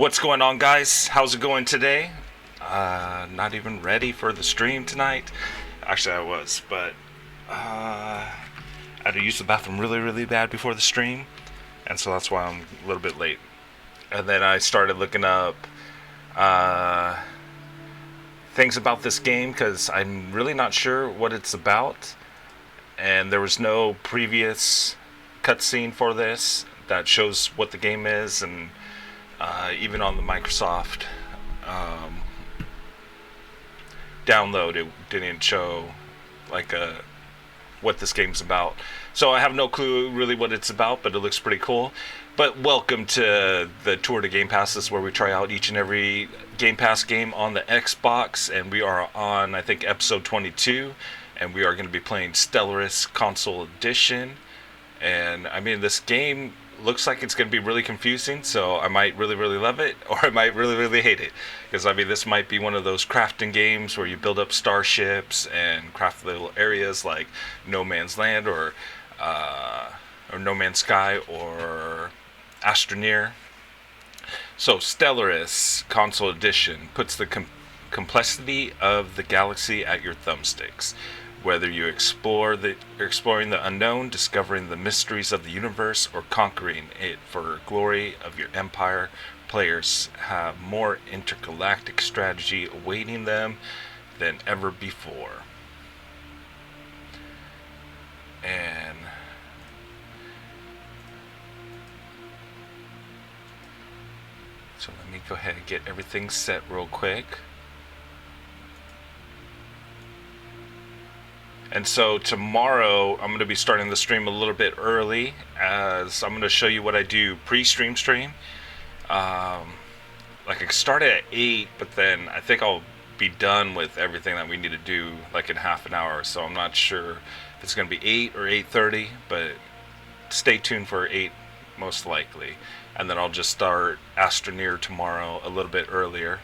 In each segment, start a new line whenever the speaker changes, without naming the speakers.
What's going on, guys? How's it going today? Not even ready for the stream tonight. Actually, I was, but I had to use the bathroom really bad before the stream, and so that's why I'm a little bit late. And then I started looking up things about this game because I'm really not sure what it's about, and there was no previous cutscene for this that shows what the game is, and even on the Microsoft download, it didn't show like what this game's about. So I have no clue really what it's about, but it looks pretty cool. But welcome to the Tour to Gamepass. This is where we try out each and every Game Pass game on the Xbox, and we are on, I think, episode 22, and we are going to be playing Stellaris Console Edition. And I mean, this game looks like it's going to be really confusing, so I might really love it, or I might really hate it, because I mean, this might be one of those crafting games where you build up starships and craft little areas like No Man's Land or No Man's Sky or Astroneer. So Stellaris Console Edition puts the complexity of the galaxy at your thumbsticks. Whether you're exploring the unknown, discovering the mysteries of the universe, or conquering it for glory of your empire, players have more intergalactic strategy awaiting them than ever before. And so let me go ahead and get everything set real quick. And so tomorrow I'm going to be starting the stream a little bit early, as I'm going to show you what I do pre-stream stream. Like I started at 8, but then I think I'll be done with everything that we need to do like in half an hour. So I'm not sure if it's going to be 8 or 8:30, but stay tuned for 8 most likely. And then I'll just start Astroneer tomorrow a little bit earlier.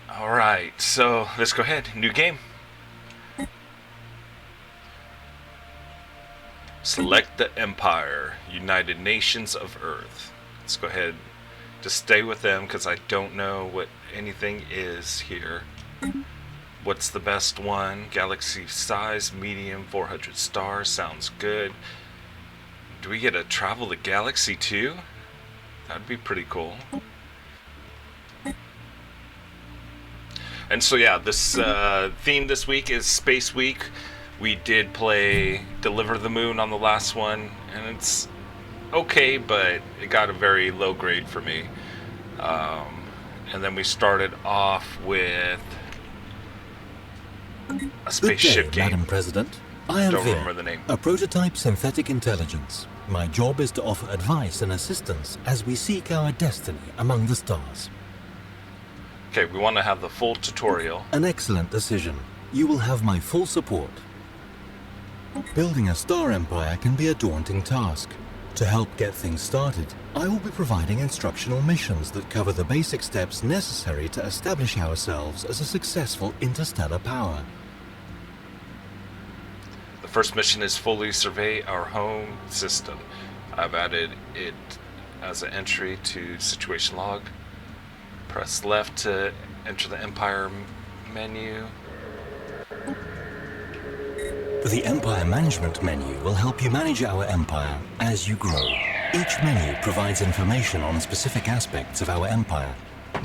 Alright, so let's go ahead. New game. Select the Empire, United Nations of Earth. Let's go ahead, just stay with them because I don't know what anything is here. What's the best one? Galaxy size, medium, 400 stars, sounds good. Do we get to travel the galaxy too? That'd be pretty cool. And so yeah, this theme this week is Space Week. We did play Deliver the Moon on the last one, and it's okay, but it got a very low grade for me. And then we started off with a spaceship game.
Madam President. I am
Don't remember the name.
A prototype synthetic intelligence. My job is to offer advice and assistance as we seek our destiny among the stars.
Okay, we want to have the full tutorial.
An excellent decision. You will have my full support. Building a star empire can be a daunting task. To help get things started, I will be providing instructional missions that cover the basic steps necessary to establish ourselves as a successful interstellar power.
The first mission is fully survey our home system. I've added it as an entry to situation log. Press left to enter the Empire menu.
The Empire Management menu will help you manage our empire as you grow. Each menu provides information on specific aspects of our empire,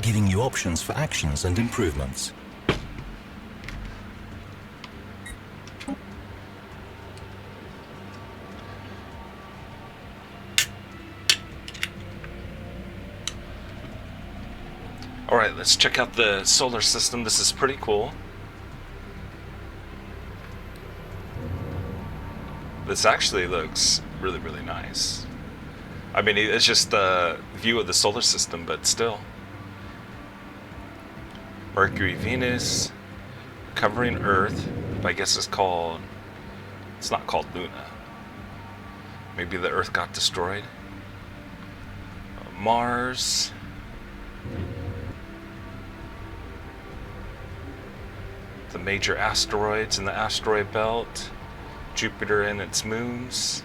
giving you options for actions and improvements.
Alright, let's check out the solar system. This is pretty cool. This actually looks really nice. I mean, it's just a view of the solar system, but still. Mercury, Venus, covering Earth, but I guess it's not called Luna. Maybe the Earth got destroyed. Mars. The major asteroids in the asteroid belt. Jupiter and its moons.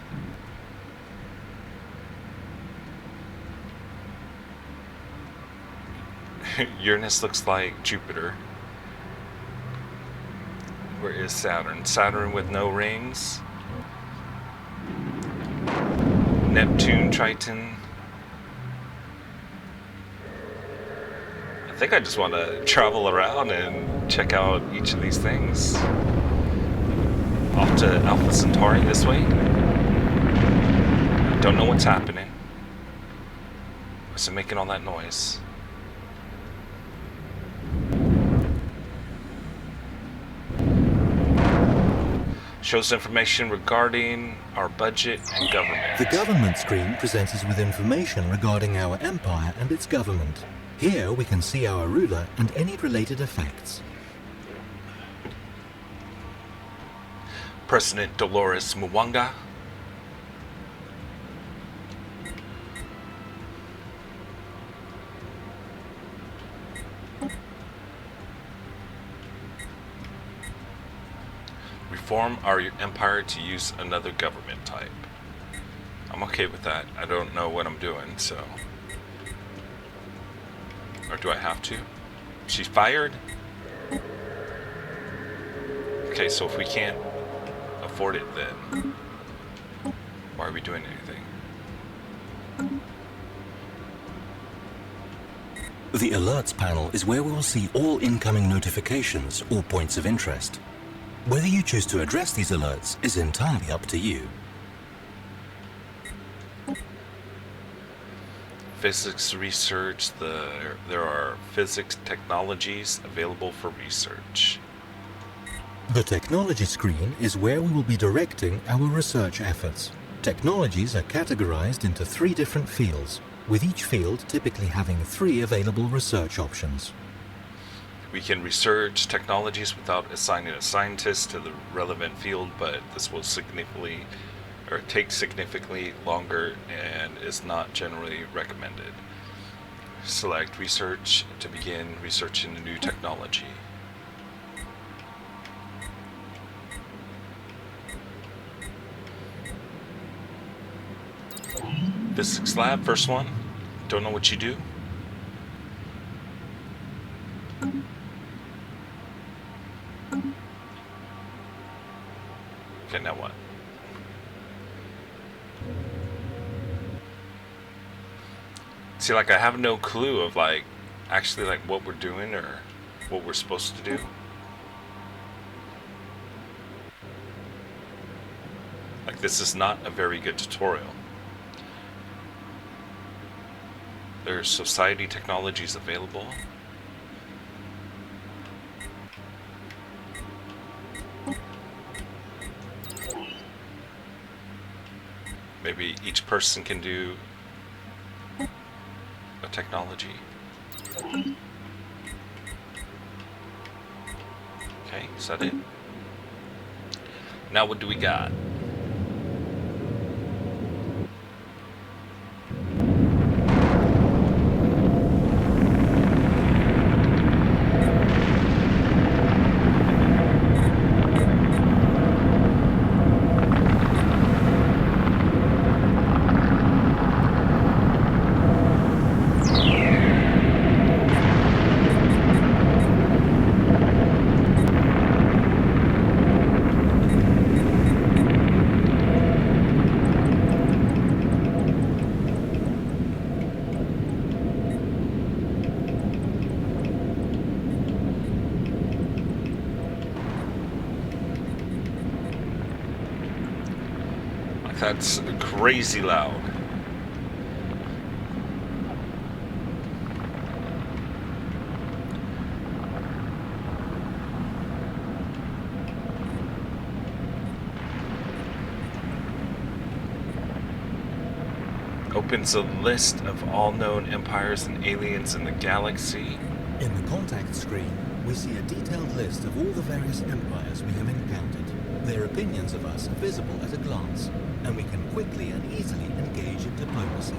Uranus looks like Jupiter. Where is Saturn? Saturn with no rings. Neptune, Triton. I think I just want to travel around and check out each of these things. Off to Alpha Centauri this way. Don't know what's happening. What's it making all that noise? Shows information regarding our budget and government.
The government screen presents us with information regarding our empire and its government. Here we can see our ruler and any related effects.
President Dolores Mwanga. Reform our empire to use another government type. I'm okay with that. I don't know what I'm doing, so... Or do I have to? She's fired? Okay, so if we can't afford it, then why are we doing anything?
The alerts panel is where we will see all incoming notifications or points of interest. Whether you choose to address these alerts is entirely up to you.
Physics research. There are physics technologies available for research.
The technology screen is where we will be directing our research efforts. Technologies are categorized into 3 different fields, with each field typically having 3 available research options.
We can research technologies without assigning a scientist to the relevant field, but this will take significantly longer and is not generally recommended. Select research to begin researching a new technology. Physics lab, first one. Don't know what you do. Okay, now what? See, like, I have no clue of, like, actually, like, what we're doing or what we're supposed to do. Like, this is not a very good tutorial. There's society technologies available. Maybe each person can do a technology. Okay, is that it? Now what do we got? That's crazy loud. Opens a list of all known empires and aliens in the galaxy.
In the contact screen, we see a detailed list of all the various empires we have encountered. Their opinions of us are visible at a glance, and we can quickly and easily engage in diplomacy.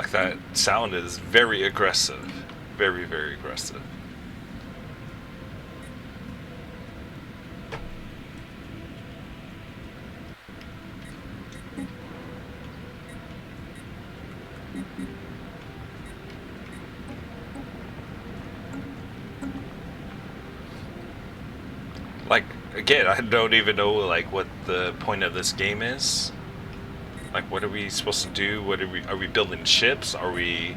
Like, that sound is very aggressive. Very, very aggressive. Like, again, I don't even know, like, what the point of this game is. Like, what are we supposed to do? What are we building ships? Are we...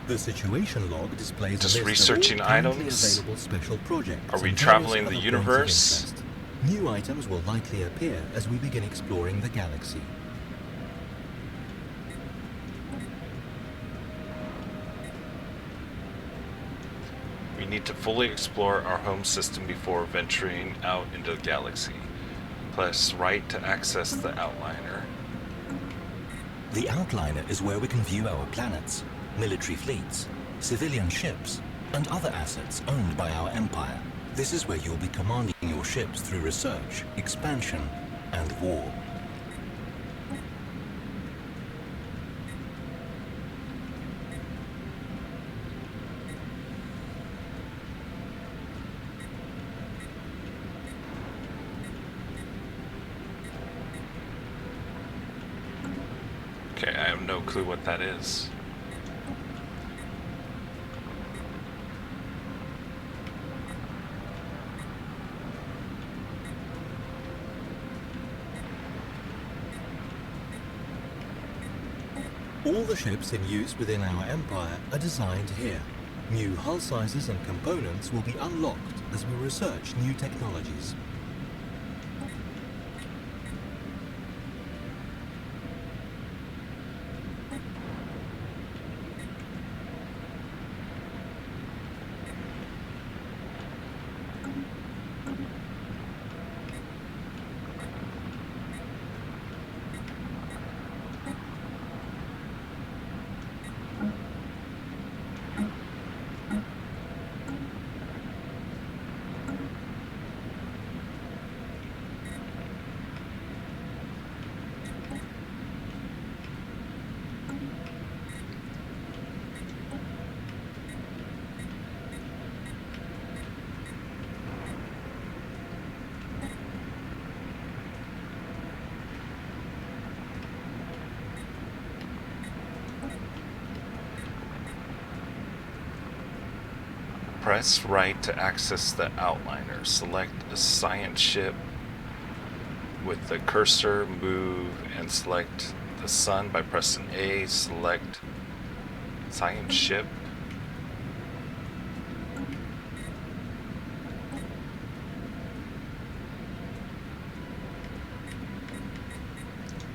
The situation log displays
just
a list
researching
of all currently
items?
available special projects.
Are we
and
traveling the
various other
universe?
points of interest. New items will likely appear as we begin exploring the galaxy.
We need to fully explore our home system before venturing out into the galaxy. Press right to access the outliner.
The outliner is where we can view our planets, military fleets, civilian ships, and other assets owned by our empire. This is where you'll be commanding your ships through research, expansion, and war.
Okay, I have no clue what that is.
All the ships in use within our empire are designed here. New hull sizes and components will be unlocked as we research new technologies.
Press right to access the outliner. Select a science ship with the cursor, move, and select the sun by pressing A. Select science ship.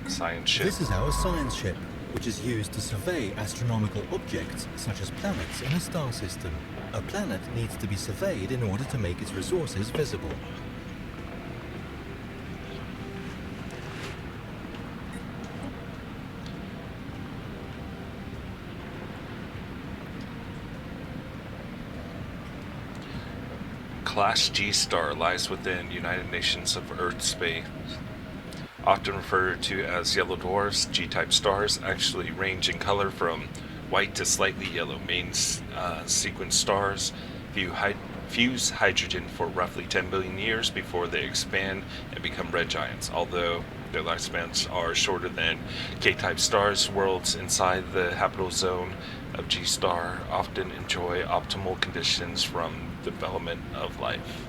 Science ship.
This is our science ship, which is used to survey astronomical objects such as planets in a star system. A planet needs to be surveyed in order to make its resources visible.
Class G star lies within United Nations of Earth space. Often referred to as yellow dwarfs, G-type stars actually range in color from white to slightly yellow. Main sequence stars fuse hydrogen for roughly 10 billion years before they expand and become red giants. Although their lifespans are shorter than K-type stars, worlds inside the habitable zone of G-star often enjoy optimal conditions from the development of life.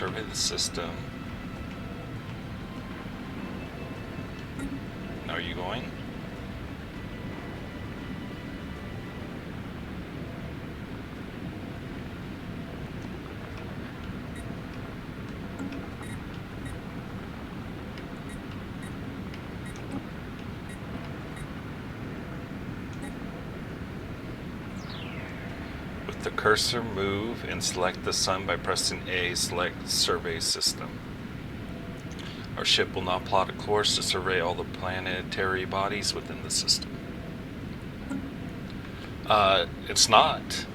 Survey the system. Are you going? With the cursor, move and select the sun by pressing A, select Survey System. Our ship will now plot a course to survey all the planetary bodies within the system. It's not.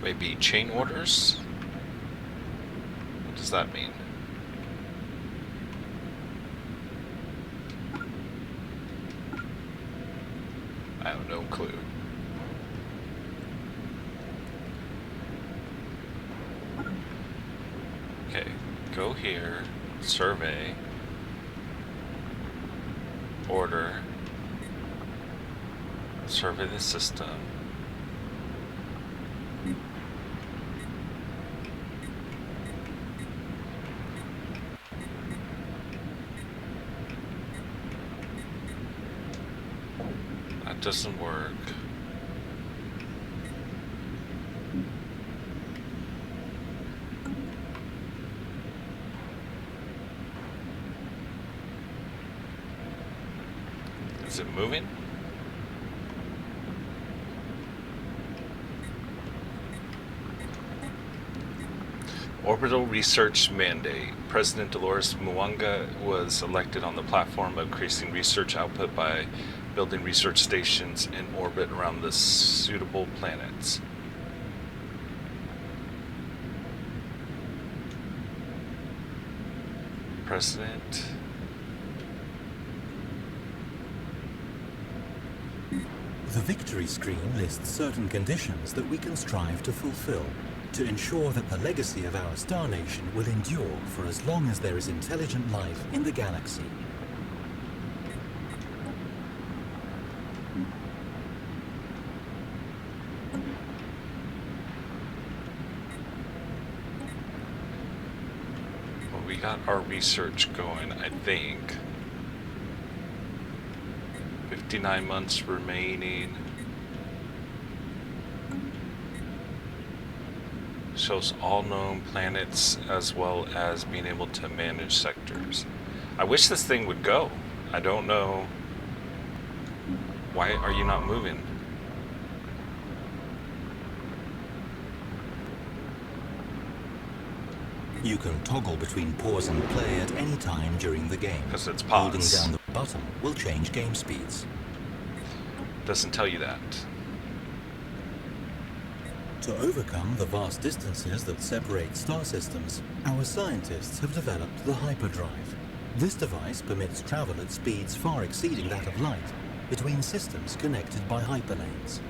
Maybe chain orders? What does that mean? I have no clue. Okay, go here, survey, order, survey the system. Doesn't work. Is it moving? Orbital Research Mandate. President Dolores Mwanga was elected on the platform of increasing research output by building research stations in orbit around the suitable planets. President.
The victory screen lists certain conditions that we can strive to fulfill to ensure that the legacy of our star nation will endure for as long as there is intelligent life in the galaxy.
Well, we got our research going, I think. 59 months remaining. Shows all known planets as well as being able to manage sectors. I wish this thing would go. I don't know. Why are you not moving?
You can toggle between pause and play at any time during the game.
Because it's
Holding
pause.
down the button will change game speeds.
Doesn't tell you that.
To overcome the vast distances that separate star systems, our scientists have developed the hyperdrive. This device permits travel at speeds far exceeding that of light between systems connected by hyperlanes.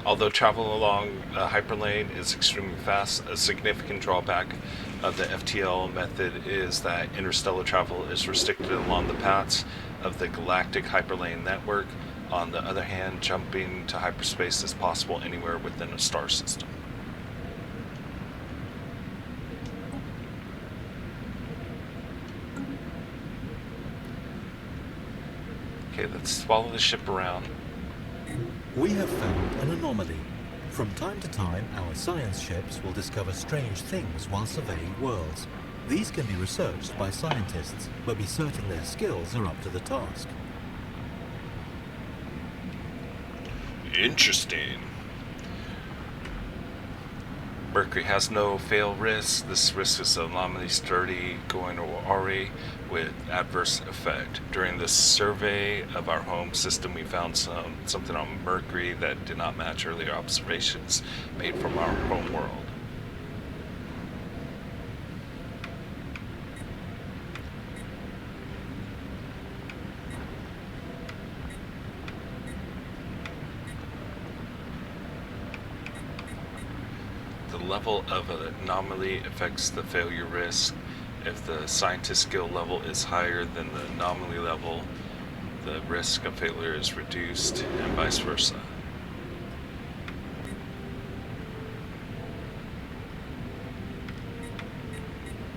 Although travel along a hyperlane is extremely fast, a significant drawback of the FTL method is that interstellar travel is restricted along the paths of the galactic hyperlane network. On the other hand, jumping to hyperspace is possible anywhere within a star system. Okay, let's follow the ship around.
We have found an anomaly. From time to time, our science ships will discover strange things while surveying worlds. These can be researched by scientists, but be certain their skills are up to the task.
Interesting. Mercury has no fail risk. This risk is anomaly sturdy going awry with adverse effect. During the survey of our home system, we found something on Mercury that did not match earlier observations made from our home world. level of an anomaly affects the failure risk. If the scientist skill level is higher than the anomaly level, the risk of failure is reduced, and vice versa.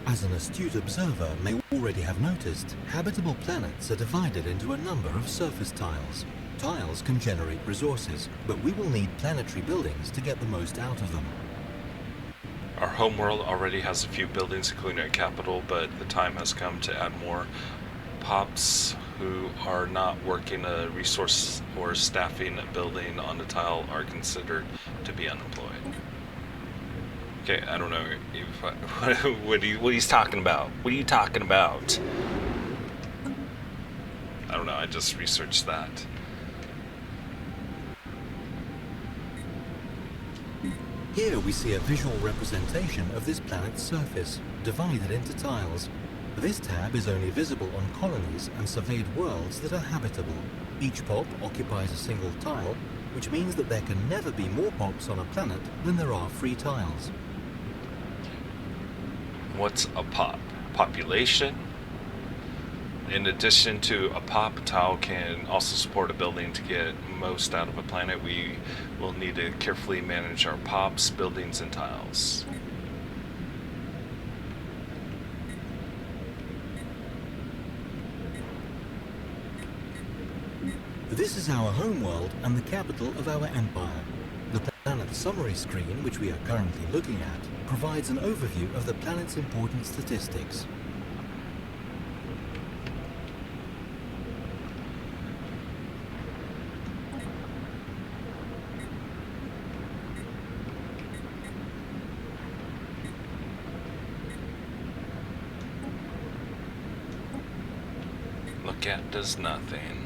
As an astute observer may already have noticed, habitable planets are divided into a number of surface tiles. Tiles can generate resources, but we will need planetary buildings to get the most out of them.
Our homeworld already has a few buildings, including a capital, but the time has come to add more. Pops who are not working a resource or staffing a building on a tile are considered to be unemployed. Okay, I don't know if what he's talking about. What are you talking about? I don't know, I just researched that.
Here we see a visual representation of this planet's surface, divided into tiles. This tab is only visible on colonies and surveyed worlds that are habitable. Each pop occupies a single tile, which means that there can never be more pops on a planet than there are free tiles.
What's a pop? Population? In addition to a pop, tile can also support a building. To get most out of a planet, we will need to carefully manage our pops, buildings, and tiles.
This is our homeworld and the capital of our empire. The planet summary screen, which we are currently looking at, provides an overview of the planet's important statistics.
Look at does nothing.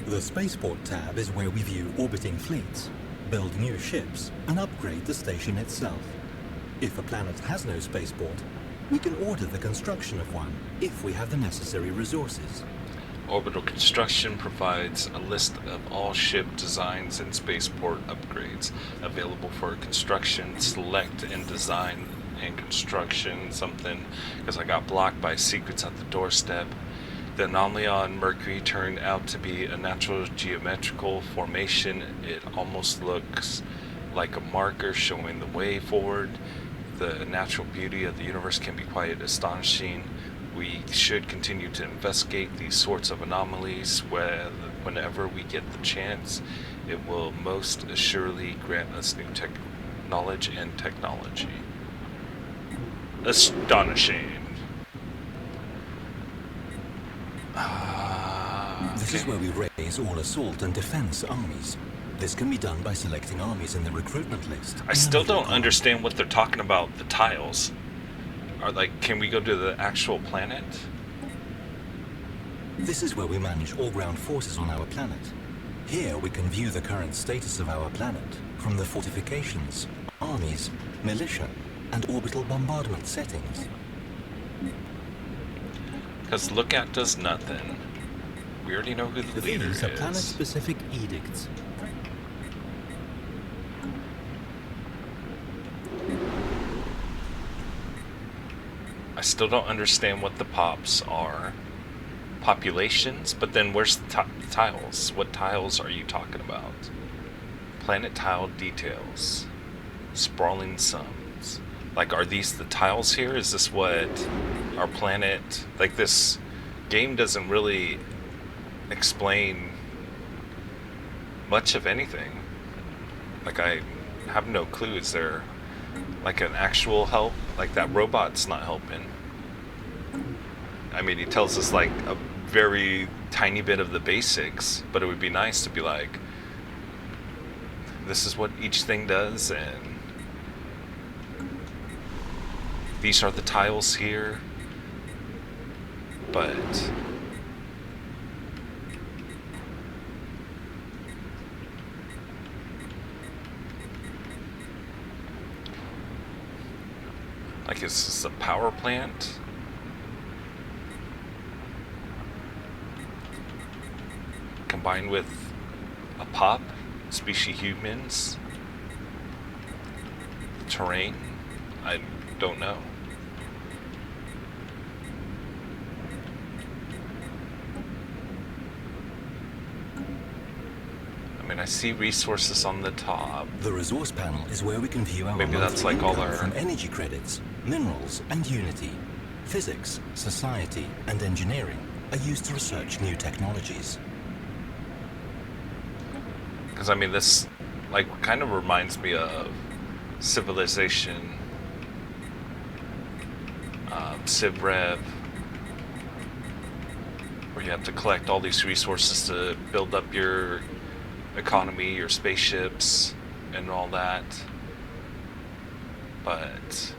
The Spaceport tab is where we view orbiting fleets, build new ships, and upgrade the station itself. If a planet has no spaceport, we can order the construction of one if we have the necessary resources.
Orbital construction provides a list of all ship designs and spaceport upgrades available for construction. Select and design and construction something, because I got blocked by secrets at the doorstep. The anomaly on Mercury turned out to be a natural geometrical formation. It almost looks like a marker showing the way forward. The natural beauty of the universe can be quite astonishing. We should continue to investigate these sorts of anomalies whenever we get the chance. It will most assuredly grant us new knowledge and technology. Astonishing.
This is where we raise all assault and defense armies. This can be done by selecting armies in the recruitment list.
I still don't understand what they're talking about, the tiles. Can we go to the actual planet?
This is where we manage all ground forces on our planet. Here we can view the current status of our planet from the fortifications, armies, militia, and orbital bombardment settings.
Because look at does nothing. We already know who the leader is.
These are planet-specific edicts.
I still don't understand what the pops are. Populations? But then where's the tiles? What tiles are you talking about? Planet tile details. Sprawling sums. Are these the tiles here? Is this what our planet... this game doesn't really explain much of anything. I have no clue. Is there an actual help? That robot's not helping. I mean, he tells us a very tiny bit of the basics, but it would be nice to be this is what each thing does, and these are the tiles here, but is this a power plant? Combined with a pop, species humans. terrain? I don't know. I mean, I see resources on the top.
The resource panel is where we can view our
Maybe that's
monthly
like all
income
our...
from energy credits, minerals, and Unity. Physics, society, and engineering are used to research new technologies.
Because, I mean, this, like, kind of reminds me of Civilization, Civ Rev, where you have to collect all these resources to build up your economy, your spaceships, and all that. But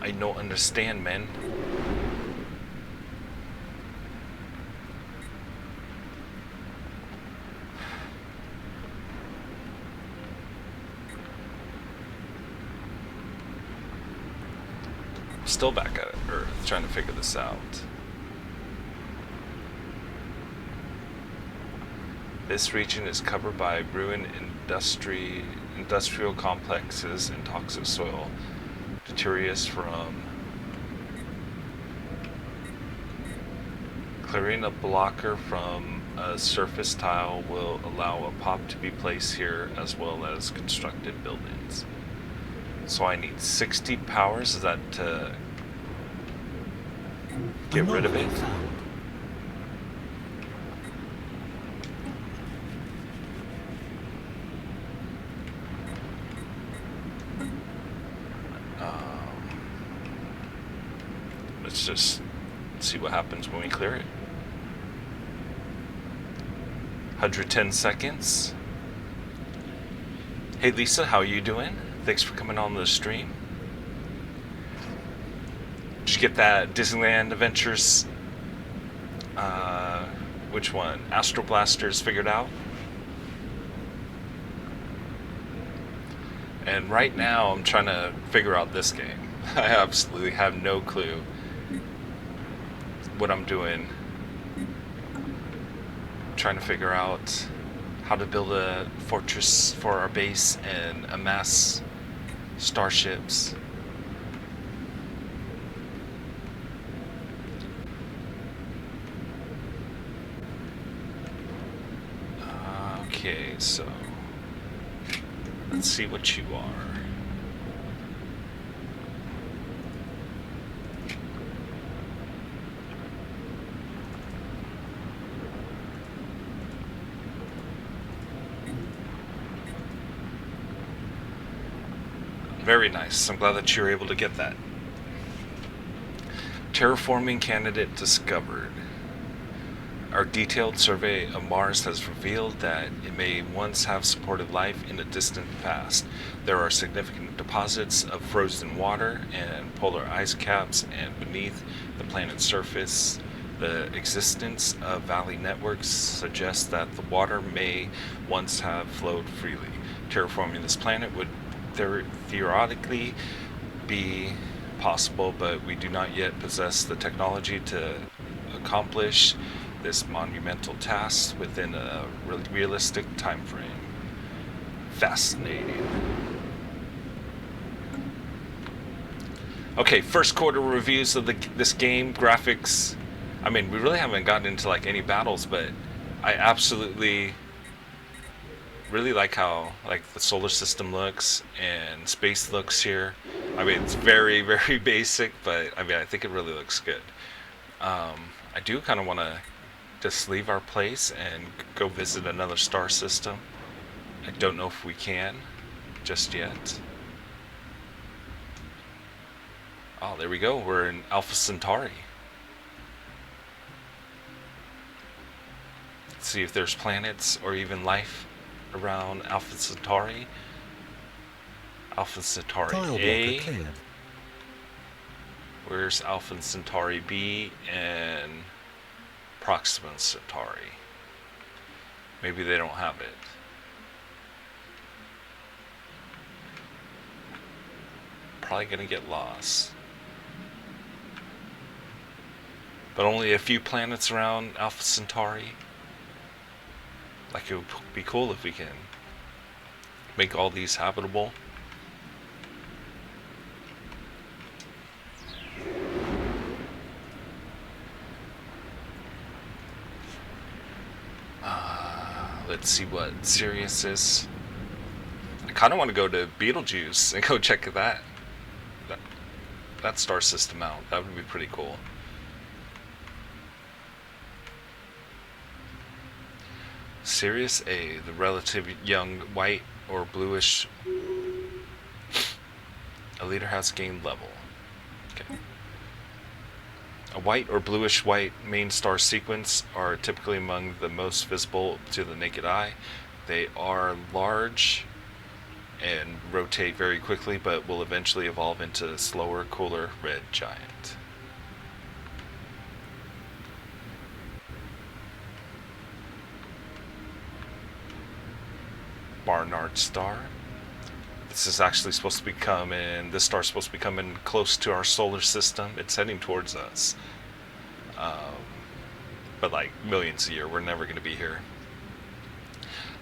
I don't understand, man. Still back at Earth, trying to figure this out. This region is covered by ruined industrial complexes and toxic soil, detritus from clearing a blocker from a surface tile will allow a pop to be placed here, as well as constructed buildings. So I need 60 powers. Is that to get rid of it? Let's just see what happens when we clear it. 110 seconds. Hey Lisa, how are you doing? Thanks for coming on the stream. Did you get that Disneyland Adventures, which one? Astro Blasters figured out? And right now I'm trying to figure out this game. I absolutely have no clue what I'm doing. I'm trying to figure out how to build a fortress for our base and amass starships. Okay, so let's see what you are. Very nice. I'm glad that you were able to get that. Terraforming candidate discovered. Our detailed survey of Mars has revealed that it may once have supported life in the distant past. There are significant deposits of frozen water and polar ice caps, and beneath the planet's surface, the existence of valley networks suggests that the water may once have flowed freely. Terraforming this planet would theoretically be possible, but we do not yet possess the technology to accomplish this monumental task within a realistic time frame. Fascinating. Okay, first quarter reviews of this game. Graphics, I mean, we really haven't gotten into like any battles, but I absolutely really like how like the solar system looks and space looks here. I mean, it's very, very basic, but I mean, I think it really looks good. I do kind of want to just leave our place and go visit another star system. I don't know if we can just yet. Oh, there we go. We're in Alpha Centauri. Let's see if there's planets or even life around Alpha Centauri. Alpha Centauri A. Where's Alpha Centauri B and Proxima Centauri? Maybe they don't have it. Probably gonna get lost. But only a few planets around Alpha Centauri. Like, it would be cool if we can make all these habitable. Let's see what Sirius is. I kind of want to go to Betelgeuse and go check that star system out. That would be pretty cool. Sirius A, the relatively young white or bluish. A leader has gained level. Okay. A white or bluish-white main star sequence are typically among the most visible to the naked eye. They are large and rotate very quickly, but will eventually evolve into a slower, cooler red giant. Barnard Star. This is actually supposed to be coming, this star's supposed to be coming close to our solar system. It's heading towards us. But like millions a year, we're never going to be here.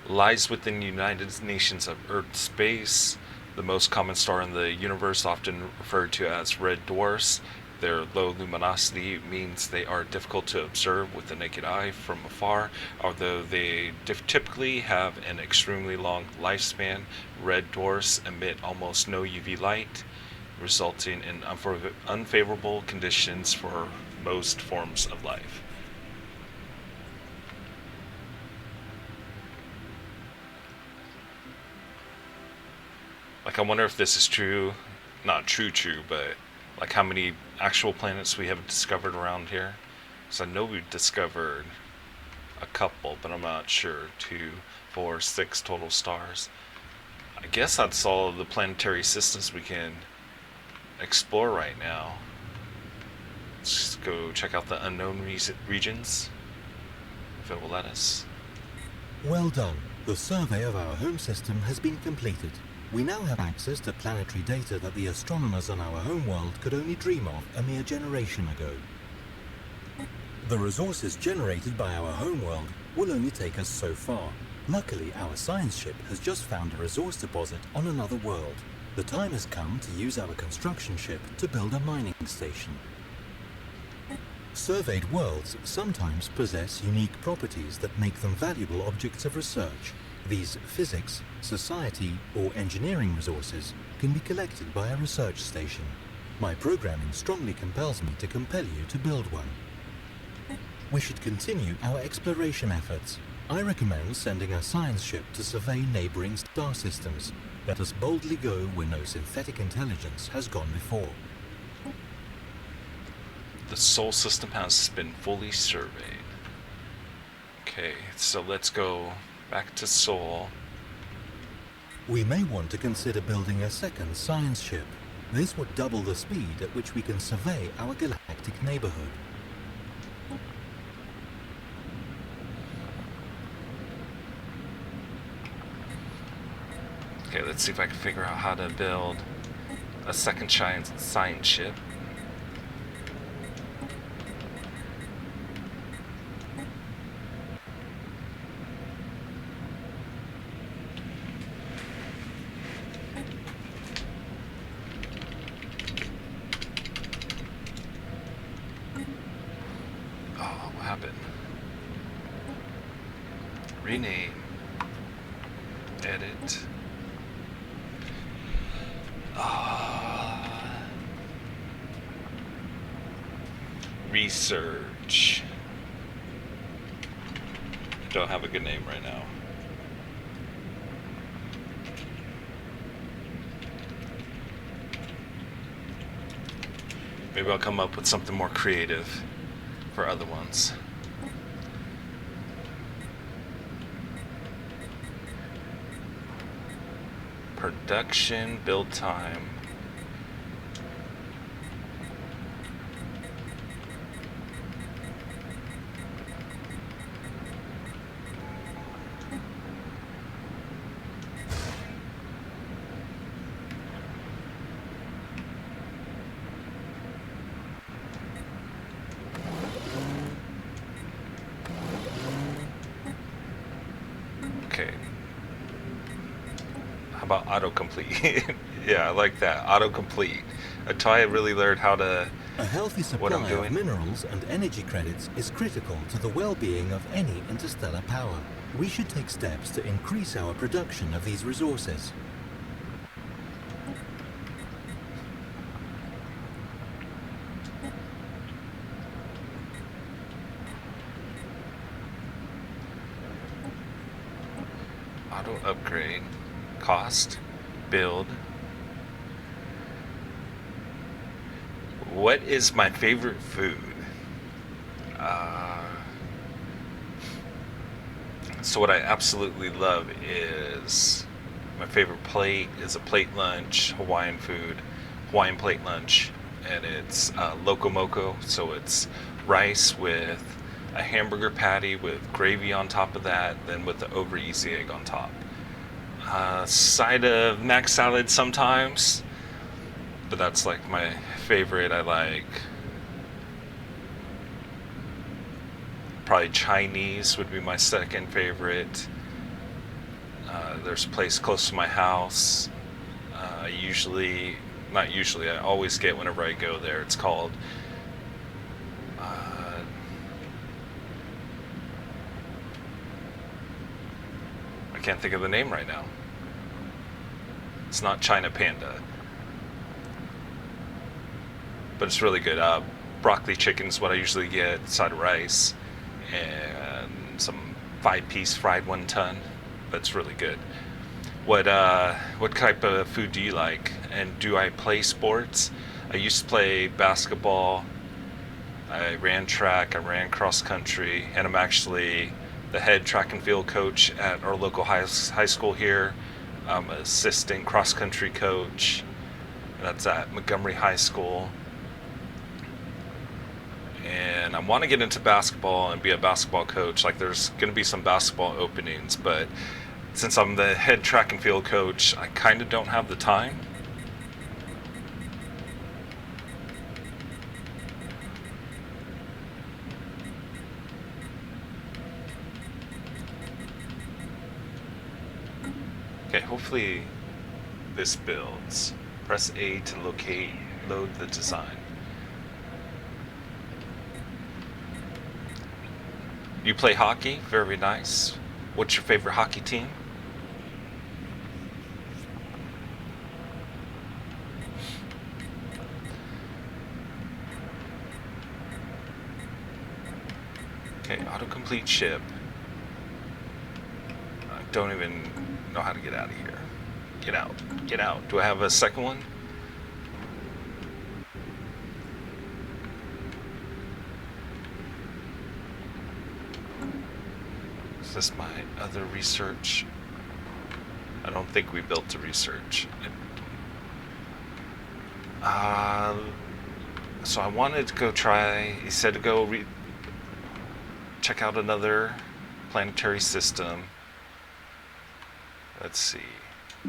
Lies within the United Nations of Earth space. The most common star in the universe, often referred to as red dwarfs. Their low luminosity means they are difficult to observe with the naked eye from afar. Although they typically have an extremely long lifespan, red dwarfs emit almost no UV light, resulting in unfavorable conditions for most forms of life. Like, I wonder if this is true. Not true, but like how many actual planets we have discovered around here. So I know we've discovered a couple, but I'm not sure. 2, 4, 6 total stars. I guess that's all of the planetary systems we can explore right now. Let's just go check out the unknown regions, if it will let us.
Well done. The survey of our home system has been completed. We now have access to planetary data that the astronomers on our homeworld could only dream of a mere generation ago. The resources generated by our homeworld will only take us so far. Luckily, our science ship has just found a resource deposit on another world. The time has come to use our construction ship to build a mining station. Surveyed worlds sometimes possess unique properties that make them valuable objects of research. These physics, society, or engineering resources can be collected by a research station. My programming strongly compels me to compel you to build one. We should continue our exploration efforts. I recommend sending a science ship to survey neighboring star systems. Let us boldly go where no synthetic intelligence has gone before.
The Sol system has been fully surveyed. Okay, so let's go back to Sol.
We may want to consider building a second science ship. This would double the speed at which we can survey our galactic neighborhood.
Okay, let's see if I can figure out how to build a second science ship. Oh, what happened? Rename. Edit. Research. Don't have a good name right now. Maybe I'll come up with something more creative for other ones. Production, build time. Okay. How about autocomplete? Yeah, I like that. Autocomplete. Until I really learned how to
A healthy
what I'm
supply of
doing.
minerals and energy credits is critical to the well-being of any interstellar power. We should take steps to increase our production of these resources.
Auto upgrade. Cost. Build. What is my favorite food? So what I absolutely love is my favorite plate is a plate lunch, Hawaiian food, Hawaiian plate lunch, and it's loco moco. So it's rice with a hamburger patty with gravy on top of that, then with the over easy egg on top. Side of mac salad sometimes, but that's like my favorite. I like probably Chinese would be my second favorite. There's a place close to my house. Not usually, I always get whenever I go there. It's called I can't think of the name right now. It's not China Panda, but it's really good. Broccoli chicken is what I usually get, side of rice, and some 5-piece fried wonton. That's really good. What type of food do you like? And do I play sports? I used to play basketball. I ran track. I ran cross country, and I'm actually the head track and field coach at our local high school here. I'm an assistant cross country coach. That's at Montgomery High School. And I want to get into basketball and be a basketball coach. Like, there's going to be some basketball openings, but since I'm the head track and field coach, I kind of don't have the time. Okay, hopefully this builds. Press A to load the design. You play hockey? Very nice. What's your favorite hockey team? Okay, autocomplete ship. I don't even know how to get out of here. Get out. Get out. Do I have a second one? Is this my other research? I don't think we built a research. So I wanted to go try, he said to go check out another planetary system. Let's see.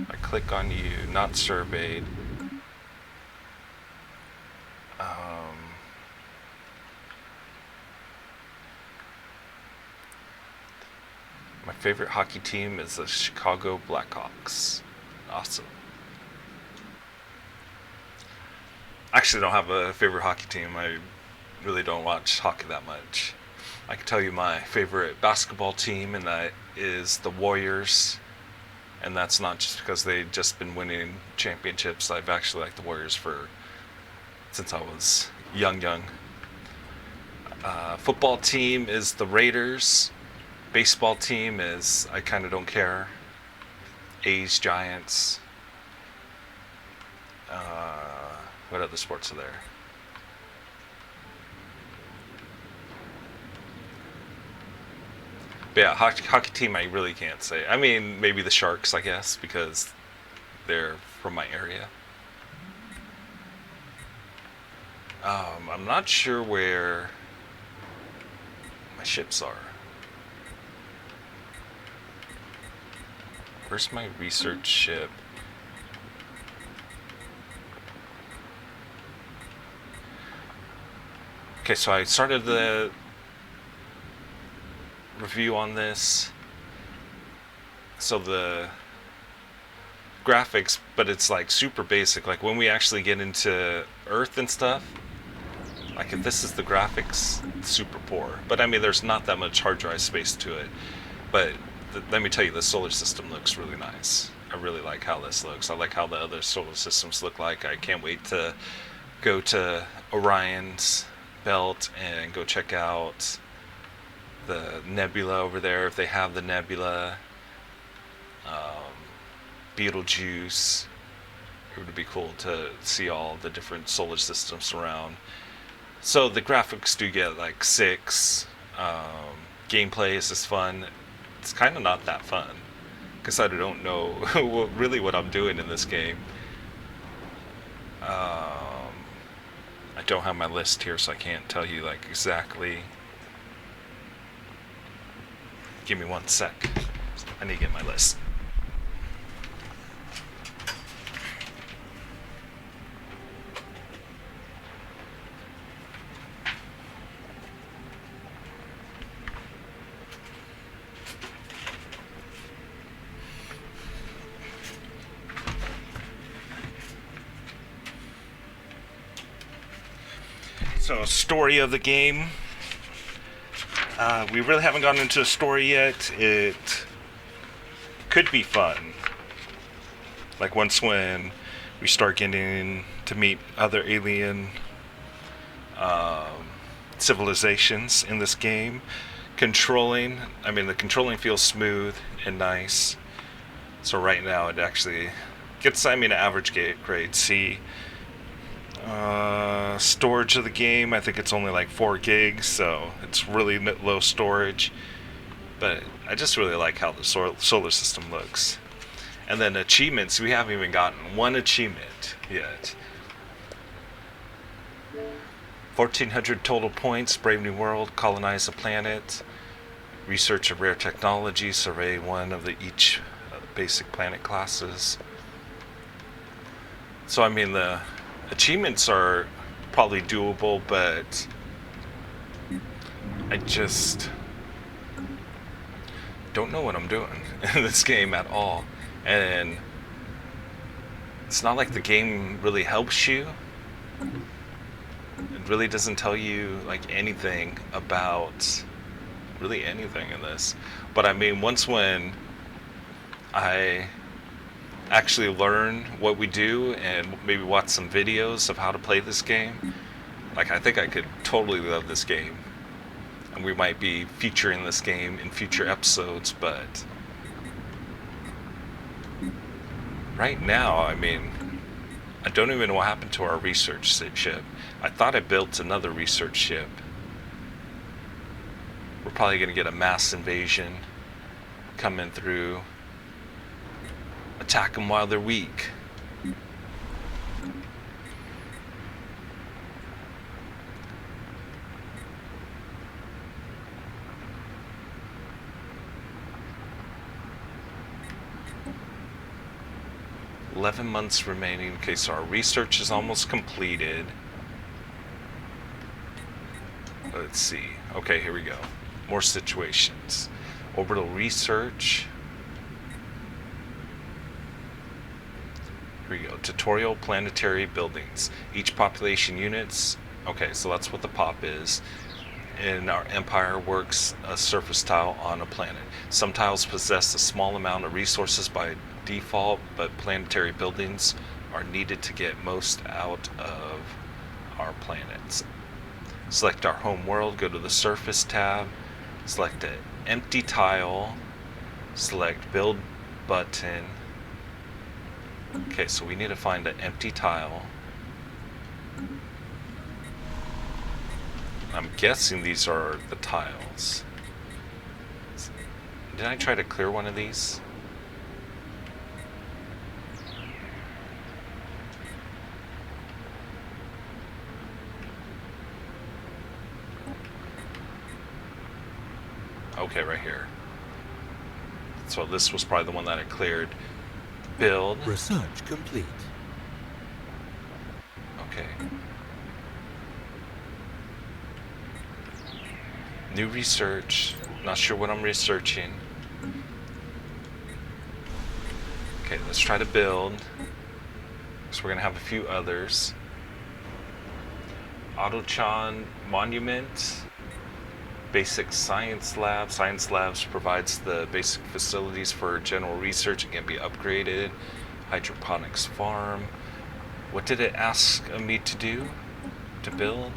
I click on you, not surveyed. My favorite hockey team is the Chicago Blackhawks. Awesome. I actually don't have a favorite hockey team. I really don't watch hockey that much. I can tell you my favorite basketball team, and that is the Warriors. And that's not just because they've just been winning championships. I've actually liked the Warriors since I was young. Football team is the Raiders. Baseball team is, I kind of don't care. A's, Giants. What other sports are there? But yeah, hockey team I really can't say. I mean, maybe the Sharks, I guess, because they're from my area. I'm not sure where my ships are. Where's my research ship? Okay, so I started the review on this. So the graphics, but it's like super basic. Like when we actually get into Earth and stuff, like if this is the graphics, it's super poor. But I mean, there's not that much hard drive space to it. But let me tell you, the solar system looks really nice. I really like how this looks. I like how the other solar systems look like. I can't wait to go to Orion's belt and go check out the nebula over there, if they have the nebula. Betelgeuse. It would be cool to see all the different solar systems around. So the graphics do get like 6. Gameplay is just fun. It's kind of not that fun because I don't know really what I'm doing in this game. I don't have my list here, so I can't tell you like exactly. Give me 1 sec. I need to get my list. So, story of the game. We really haven't gotten into a story yet. It could be fun. Like once when we start getting to meet other alien civilizations in this game. Controlling, I mean the controlling feels smooth and nice. So right now it actually gets, I mean, an average grade C. Storage of the game, I think it's only like 4 gigs, so it's really low storage. But I just really like how the solar system looks. And then achievements, we haven't even gotten 1 achievement yet. 1,400 total points, Brave New World, colonize a planet, research a rare technology, survey one of each basic planet classes. So I mean the achievements are probably doable, but I just don't know what I'm doing in this game at all. And it's not like the game really helps you. It really doesn't tell you like anything about really anything in this. But I mean, once when I actually learn what we do and maybe watch some videos of how to play this game, like I think I could totally love this game. And we might be featuring this game in future episodes, but right now, I mean, I don't even know what happened to our research ship. I thought I built another research ship. We're probably going to get a mass invasion coming through. Attack them while they're weak. $11 months remaining. Okay, so our research is almost completed. Let's see. Okay, here we go. More situations. Orbital research. Here we go. Tutorial planetary buildings. Each population units. Okay, so that's what the pop is. In our empire works a surface tile on a planet. Some tiles possess a small amount of resources by default, but planetary buildings are needed to get most out of our planets. Select our home world, go to the surface tab, select an empty tile, select build button. Okay, so we need to find an empty tile. I'm guessing these are the tiles. Did I try to clear one of these? Okay, right here. So this was probably the one that I cleared. Build.
Research complete.
Okay. New research. Not sure what I'm researching. Okay, let's try to build. So we're gonna have a few others. Autochan Monument. Basic Science Lab. Science Labs provides the basic facilities for general research and can be upgraded. Hydroponics Farm. What did it ask me to do? To build?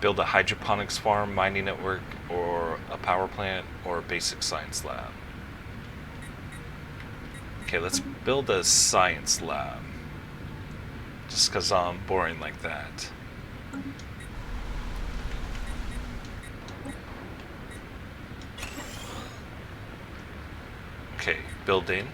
Build a hydroponics farm, mining network, or a power plant, or a basic science lab. Okay, let's build a science lab. Just because I'm boring like that. Okay, building.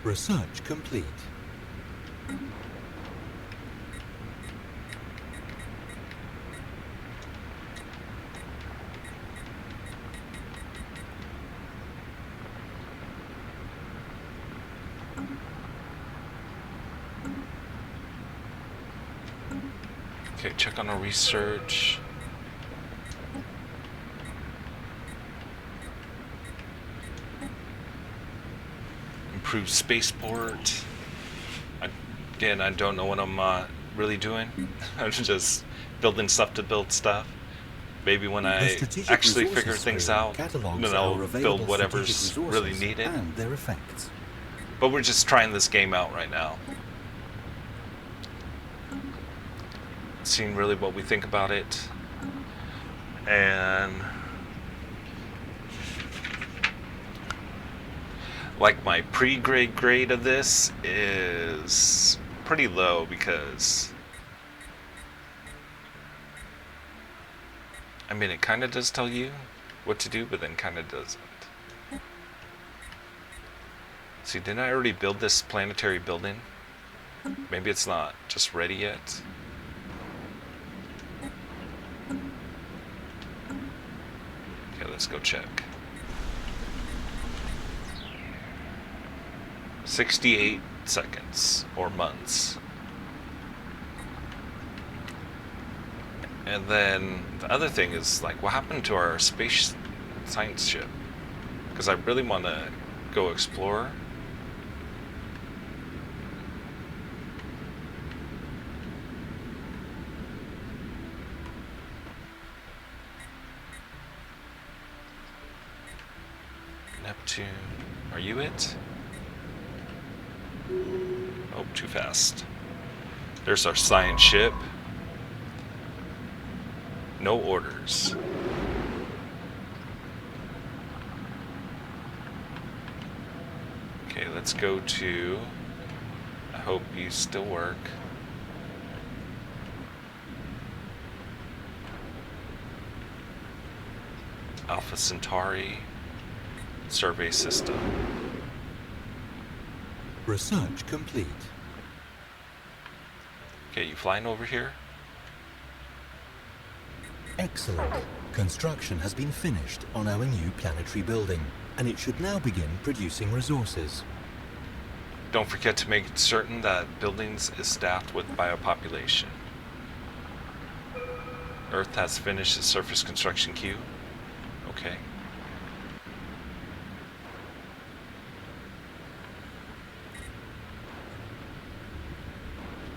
Research complete.
Okay, check on our research. Improve spaceport. Again, I don't know what I'm really doing. I'm just building stuff to build stuff. Maybe when I actually figure things out, then I'll build whatever's really needed.
And their effects.
But we're just trying this game out right now. Seeing really what we think about it. And like my grade of this is pretty low because I mean it kind of does tell you what to do, but then kind of doesn't. See, didn't I already build this planetary building? Maybe it's not just ready yet. Okay, let's go check. 68 seconds or months. And then the other thing is, like, what happened to our space science ship? Because I really want to go explore. Neptune, are you it? Oh, too fast. There's our science ship. No orders. Okay, let's go to... I hope you still work. Alpha Centauri survey system.
Research complete.
Okay, you flying over here?
Excellent. Construction has been finished on our new planetary building, and it should now begin producing resources.
Don't forget to make certain that buildings is staffed with biopopulation. Earth has finished its surface construction queue. Okay.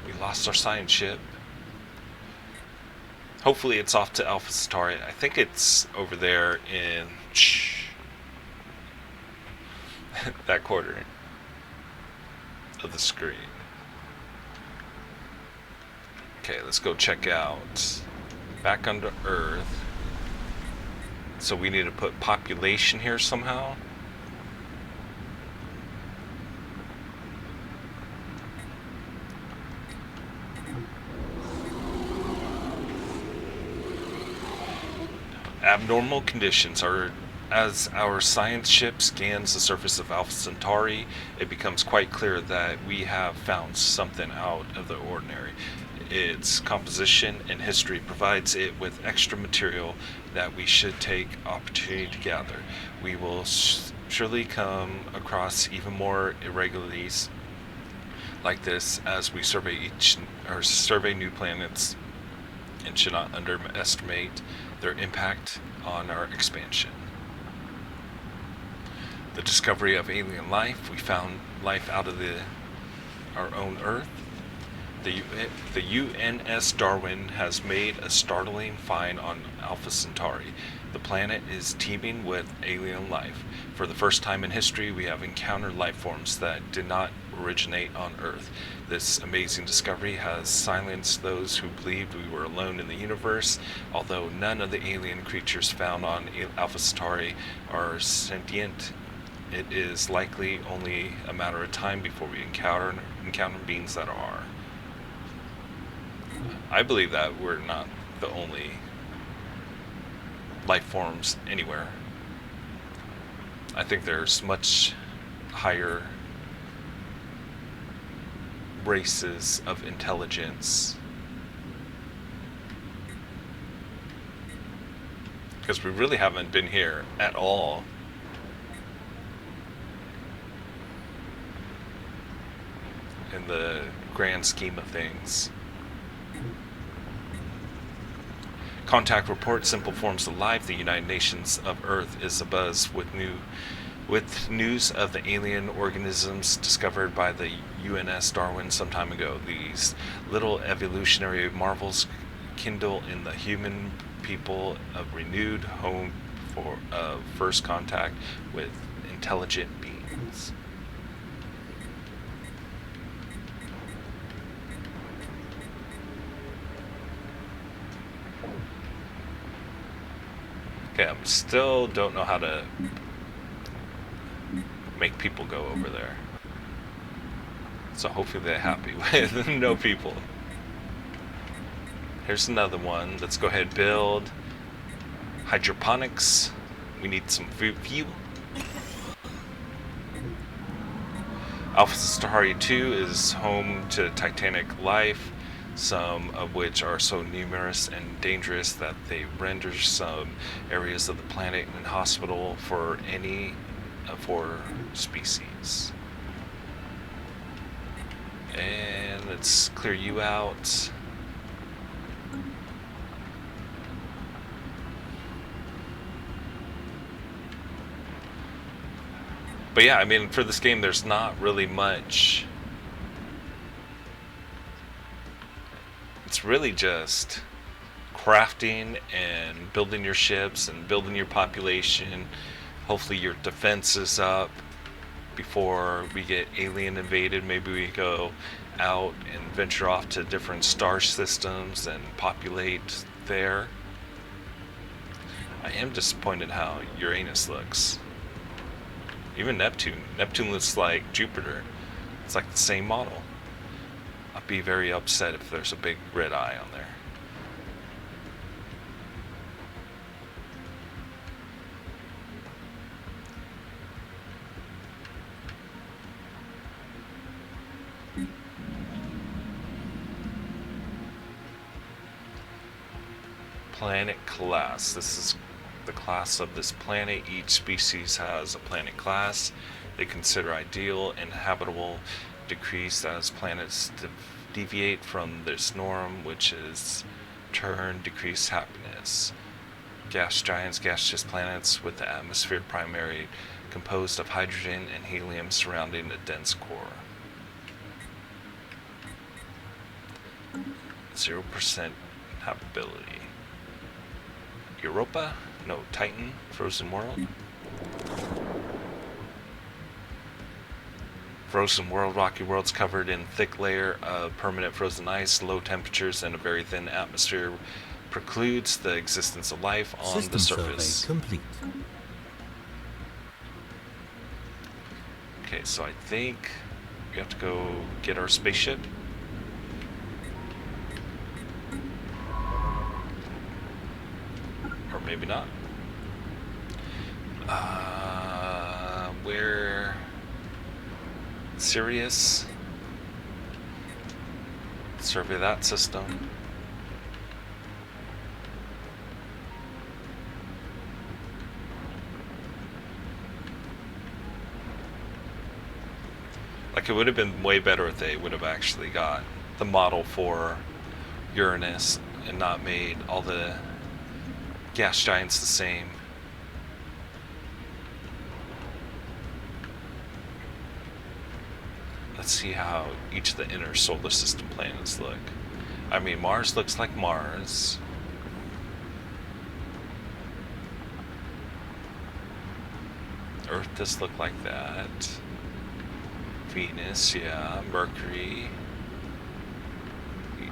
We lost our science ship. Hopefully it's off to Alpha Centauri. I think it's over there in that quarter of the screen. Okay, let's go check out back under Earth. So we need to put population here somehow. Abnormal conditions are As our science ship scans the surface of Alpha Centauri, it becomes quite clear that we have found something out of the ordinary. Its composition and history provides it with extra material that we should take opportunity to gather. We will surely come across even more irregularities like this as we survey new planets, and should not underestimate their impact on our expansion. The discovery of alien life. We found life out of our own Earth. The UNS Darwin has made a startling find on Alpha Centauri. The planet is teeming with alien life. For the first time in history, we have encountered life forms that did not originate on Earth. This amazing discovery has silenced those who believed we were alone in the universe. Although none of the alien creatures found on Alpha Centauri are sentient, it is likely only a matter of time before we encounter beings that are. I believe that we're not the only life forms anywhere. I think there's much higher races of intelligence, because we really haven't been here at all. In the grand scheme of things. Contact report, simple forms of life. The United Nations of Earth is abuzz with news of the alien organisms discovered by the UNS Darwin some time ago. These little evolutionary marvels kindle in the human people a renewed hope for first contact with intelligent beings. Okay, I still don't know how to make people go over there. So hopefully they're happy with no people. Here's another one. Let's go ahead and build hydroponics. We need some fuel. Alpha Centauri 2 is home to Titanic life, some of which are so numerous and dangerous that they render some areas of the planet inhospitable for any species. And let's clear you out. But yeah, I mean, for this game, there's not really much. It's really just crafting and building your ships and building your population. Hopefully your defense is up before we get alien invaded. Maybe we go out and venture off to different star systems and populate there. I am disappointed how Uranus looks. Even Neptune. Neptune looks like Jupiter. It's like the same model. I'd be very upset if there's a big red eye on there. Planet class. This is the class of this planet. Each species has a planet class. They consider ideal and habitable decrease as planets deviate from this norm, which is turn decrease happiness. Gas giants, gaseous planets with the atmosphere primarily composed of hydrogen and helium surrounding a dense core. 0% habitability. Europa? No, Titan, Frozen World. Frozen world, rocky worlds covered in thick layer of permanent frozen ice, low temperatures, and a very thin atmosphere precludes the existence of life on the surface.
System survey complete.
Okay, so I think we have to go get our spaceship. Or maybe not. Where? Sirius? Survey that system. Like, it would have been way better if they would have actually got the model for Uranus and not made all the gas giants the same. Let's see how each of the inner solar system planets look. I mean, Mars looks like Mars. Earth does look like that. Venus, yeah. Mercury.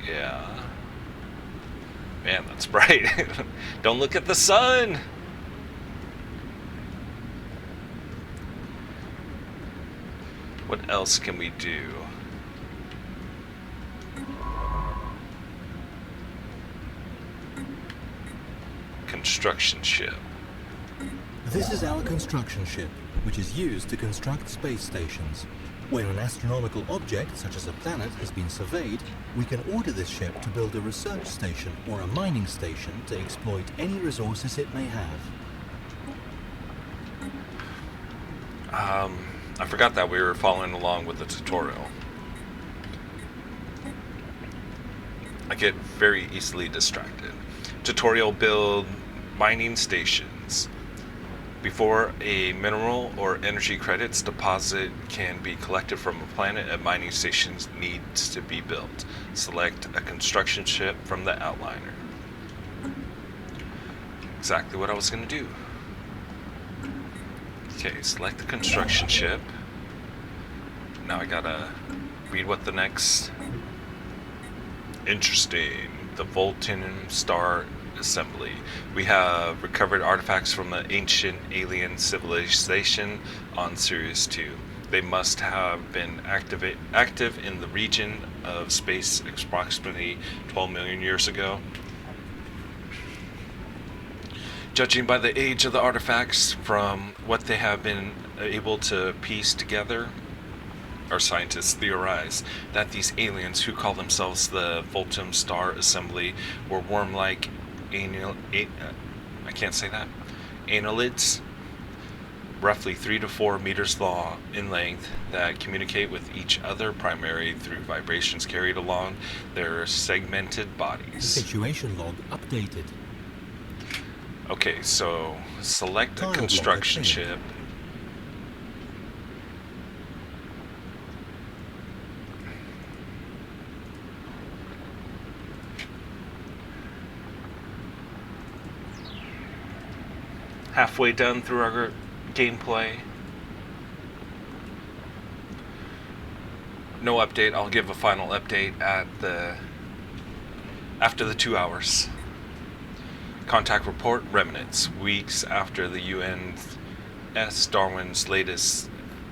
Yeah. Man, that's bright. Don't look at the sun! What else can we do? Construction ship.
This is our construction ship, which is used to construct space stations. When an astronomical object, such as a planet, has been surveyed, we can order this ship to build a research station or a mining station to exploit any resources it may have.
I forgot that we were following along with the tutorial. I get very easily distracted. Tutorial: build mining stations. Before a mineral or energy credits deposit can be collected from a planet, a mining station needs to be built. Select a construction ship from the outliner. Exactly what I was going to do. Okay, select the construction ship. Now I gotta read what the next... Interesting. The Flyinnn Star Assembly. We have recovered artifacts from an ancient alien civilization on Sirius 2. They must have been active in the region of space approximately 12 million years ago. Judging by the age of the artifacts from what they have been able to piece together, our scientists theorize that these aliens, who call themselves the Flyinnn Star Assembly, were worm-like annelids, roughly 3 to 4 meters long in length, that communicate with each other primarily through vibrations carried along their segmented bodies.
Situation log updated.
Okay, so select a construction ship. Halfway done through our gameplay. No update. I'll give a final update after the 2 hours. Contact report: remnants. Weeks after the UNS Darwin's latest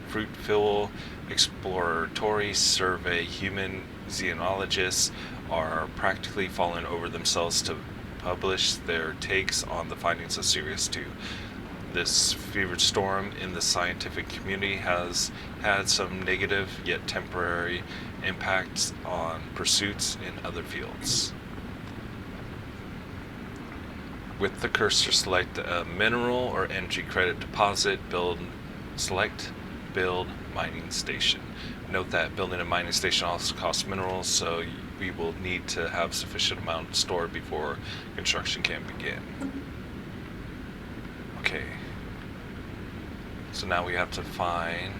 fruitful exploratory survey, human xenologists are practically falling over themselves to publish their takes on the findings of Sirius 2. This fevered storm in the scientific community has had some negative yet temporary impacts on pursuits in other fields. With the cursor, select a mineral or energy credit deposit. Select build mining station. Note that building a mining station also costs minerals, so we will need to have sufficient amount stored before construction can begin. Okay. So now we have to find...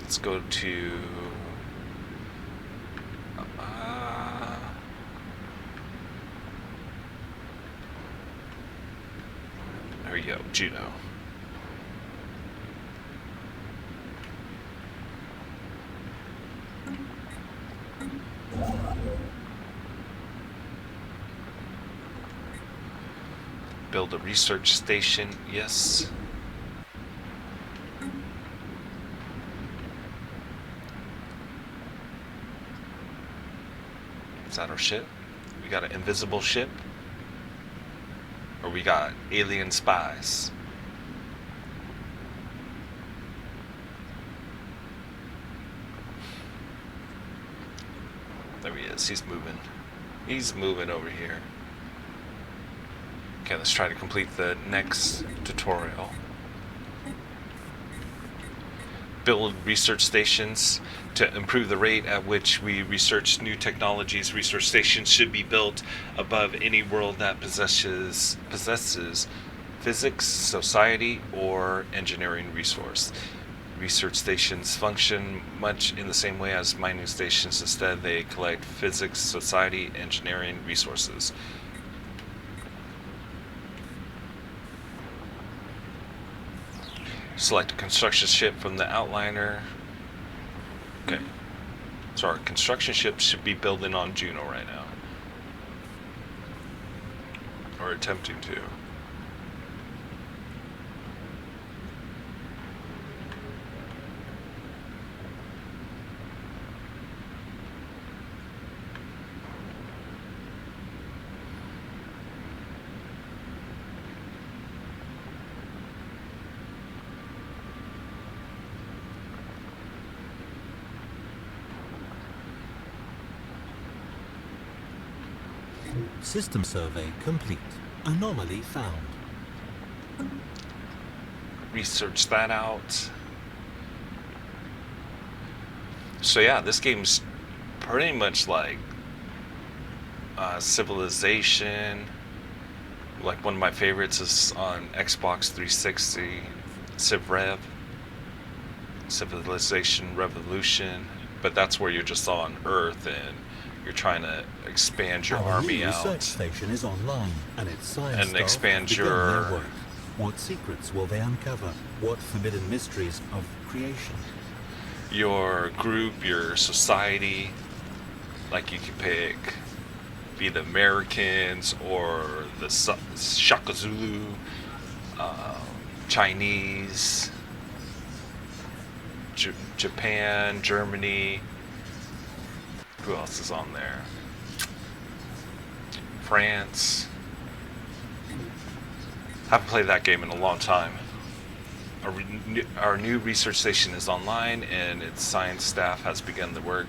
Let's go to... there we go, Juno. Build a research station, yes. Is that our ship? We got an invisible ship? Or or we got alien spies. There he is. He's moving. He's moving over here. Okay, let's try to complete the next tutorial. Build research stations to improve the rate at which we research new technologies. Research stations should be built above any world that possesses physics, society, or engineering resource. Research stations function much in the same way as mining stations. Instead, they collect physics, society, engineering resources. Select a construction ship from the outliner. Okay. So our construction ship should be building on Juno right now. Or attempting to.
System survey complete. Anomaly found.
Research that out. So yeah, this game's pretty much like Civilization. Like one of my favorites is on Xbox 360, Civilization Revolution. But that's where you're just on Earth and you're trying to expand your army out.
Our research station is online, and its science
and expand your
work. What secrets will they uncover? What forbidden mysteries of creation?
Your group, your society. Like you can pick be the Americans or the Shaka Zulu, Chinese, Japan, Germany. Who else is on there? France. Haven't played that game in a long time. Our new research station is online and its science staff has begun the work.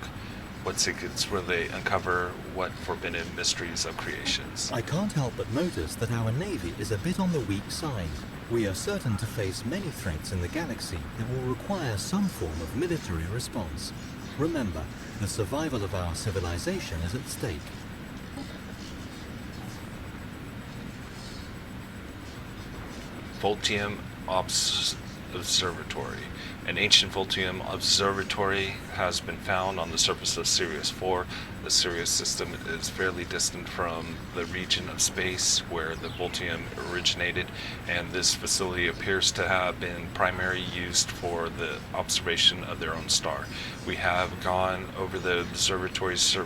What secrets will they uncover? What forbidden mysteries of creations?
I can't help but notice that our Navy is a bit on the weak side. We are certain to face many threats in the galaxy that will require some form of military response. Remember, the survival of our civilization is at stake.
Voltium Observatory. An ancient Voltium observatory has been found on the surface of Sirius 4. The Sirius system is fairly distant from the region of space where the Voltium originated, and this facility appears to have been primarily used for the observation of their own star. We have gone over the observatory's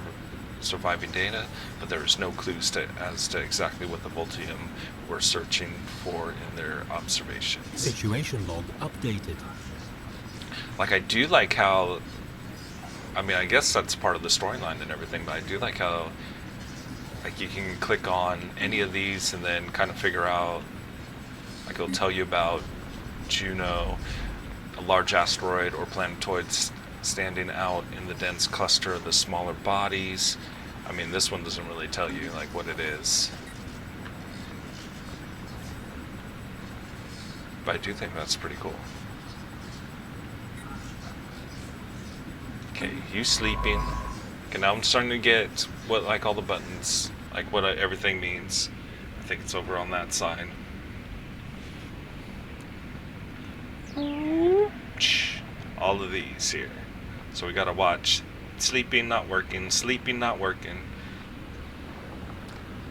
surviving data, but there is no clues as to exactly what the Voltium were searching for in their observations.
Situation log updated.
Like, I do like how, I mean, I guess that's part of the storyline and everything, but I do like how, like, you can click on any of these and then kind of figure out, like, it'll tell you about Juno, a large asteroid or planetoid standing out in the dense cluster of the smaller bodies. I mean, this one doesn't really tell you, like, what it is. But I do think that's pretty cool. Okay, you sleeping. Okay, now I'm starting to get what, like, all the buttons, like what everything means. I think it's over on that side. All of these here. So we gotta watch sleeping, not working, sleeping, not working.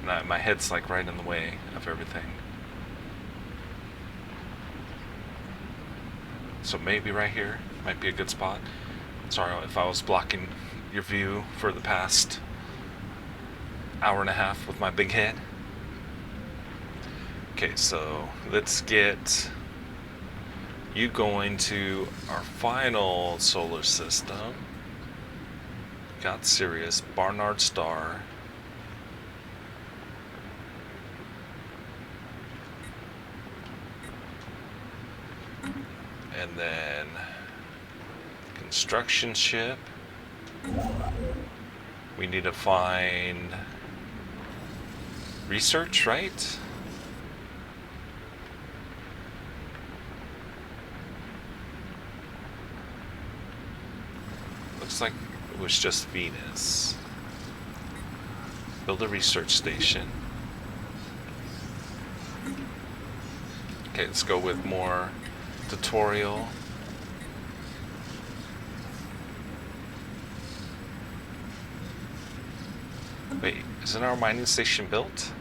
My head's like right in the way of everything. So maybe right here might be a good spot. Sorry if I was blocking your view for the past hour and a half with my big head. Okay, so let's get you going to our final solar system. Got Sirius, Barnard Star. And then construction ship. We need to find research, right? Looks like it was just Venus. Build a research station. Okay, let's go with more tutorial. Wait, isn't our mining station built?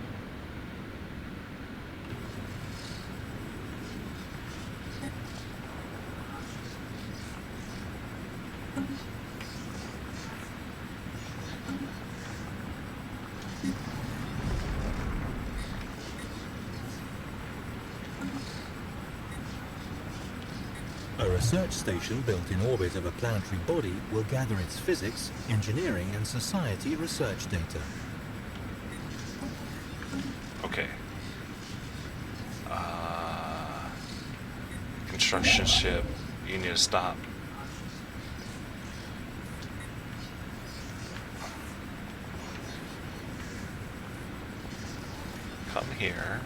A research station built in orbit of a planetary body will gather its physics, engineering, and society research data.
Okay. Construction ship, you need to stop. Come here.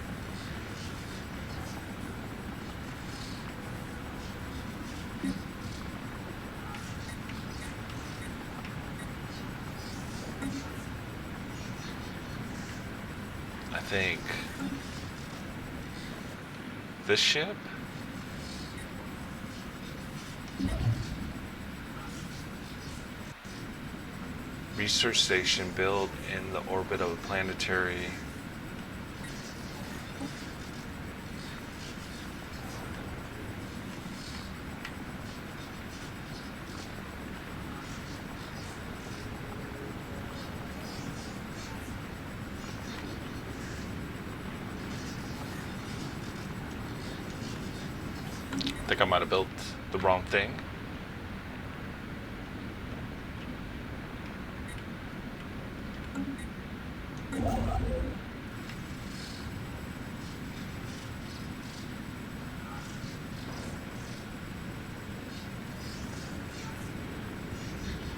I think this ship? Research station built in the orbit of a planetary. I think I might have built the wrong thing.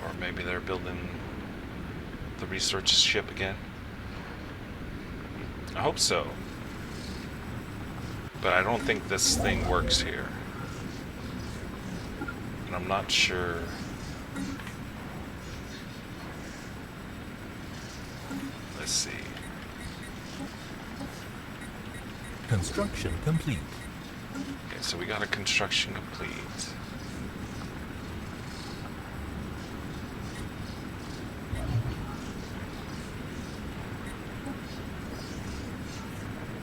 Or maybe they're building the research ship again. I hope so. But I don't think this thing works here. And I'm not sure. Let's see.
Construction complete.
Okay, so we got a construction complete.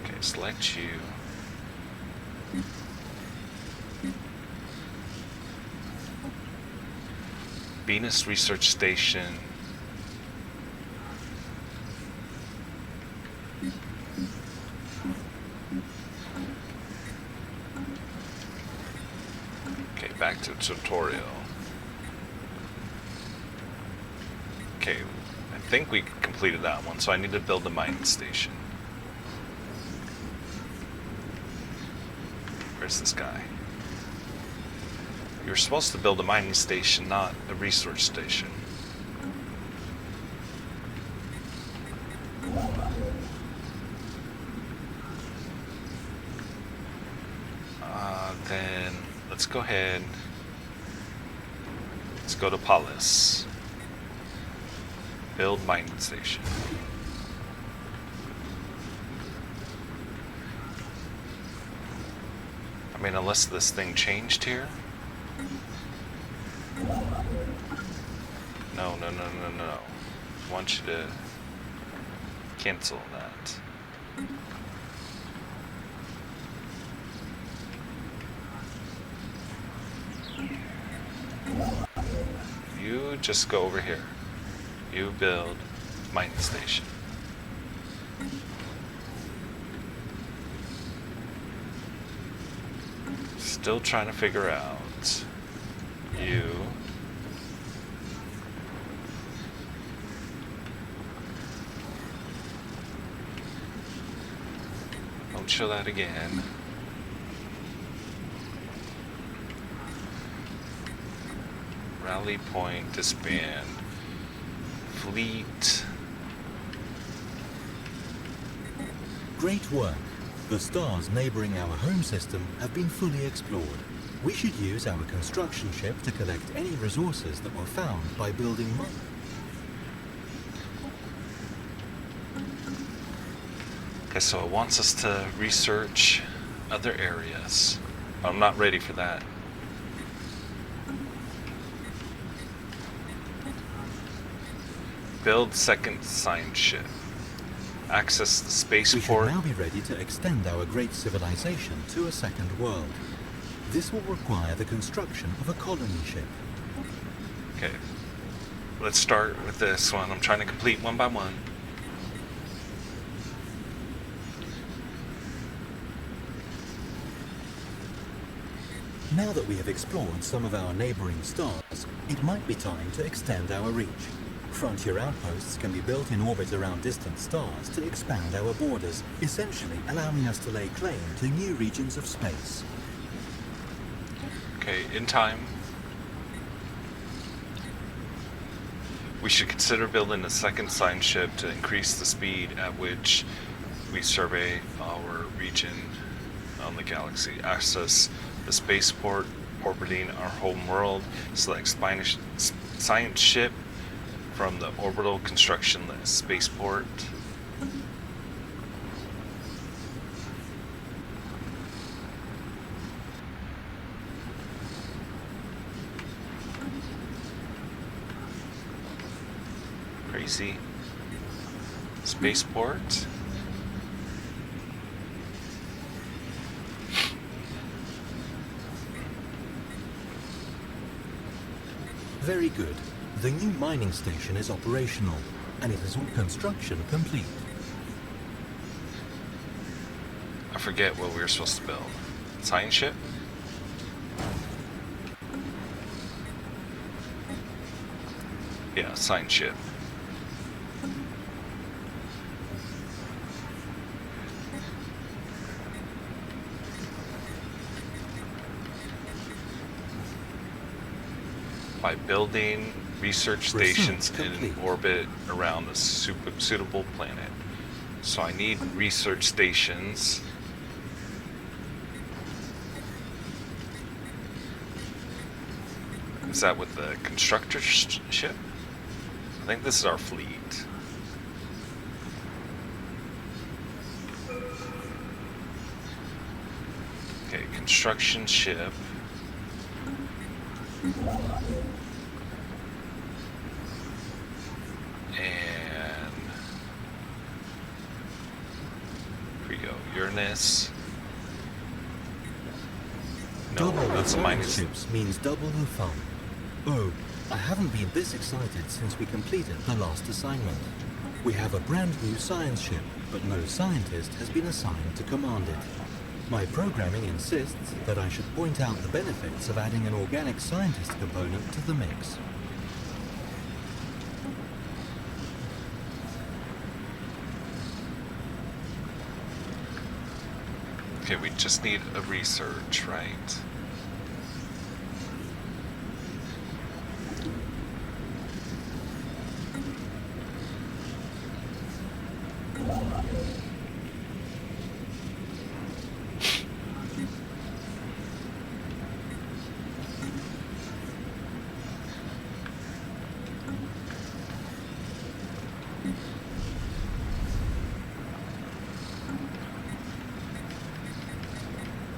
Okay, select you. Venus Research Station. Okay, back to the tutorial. Okay, I think we completed that one, so I need to build a mining station. Where's this guy? You're supposed to build a mining station, not a research station. Then let's go ahead. Let's go to Polis. Build mining station. I mean, unless this thing changed here. No. I want you to cancel that. You just go over here. You build mining station. Still trying to figure out. You. Don't show that again. Rally point, disband. Fleet.
Great work. The stars neighboring our home system have been fully explored. We should use our construction ship to collect any resources that were found by building
Okay, so it wants us to research other areas. I'm not ready for that. Build second sign ship. Access the
We
spaceport.
should now be ready to extend our great civilization to a second world. This will require the construction of a colony ship.
Okay. Let's start with this one. I'm trying to complete one by one.
Now that we have explored some of our neighboring stars, it might be time to extend our reach. Frontier outposts can be built in orbit around distant stars to expand our borders, essentially allowing us to lay claim to new regions of space.
Okay, in time. We should consider building a second sign ship to increase the speed at which we survey our region on the galaxy. Access the spaceport orbiting our home world. Select science ship from the orbital construction list. Spaceport. Crazy. Spaceport.
Very good. The new mining station is operational, and it is all construction complete.
I forget what we were supposed to build. Science ship? Yeah, science ship. By building research stations in orbit around a suitable planet. So I need research stations. Is that with the constructor ship? I think this is our fleet. Okay, construction ship. And here we go, Uranus. No,
Double
that's a minus.
ships means double the fun. Oh, I haven't been this excited since we completed the last assignment. We have a brand new science ship, but no scientist has been assigned to command it. My programming insists that I should point out the benefits of adding an organic scientist component to the mix.
Okay, we just need a research, right?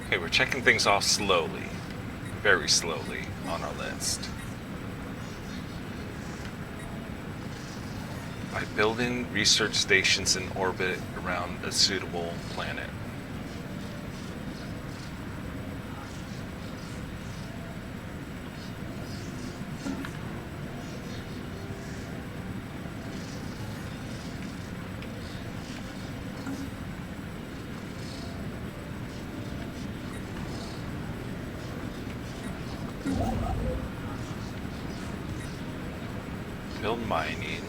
Okay, we're checking things off slowly, very slowly on our list. By building research stations in orbit around a suitable planet. Build mining.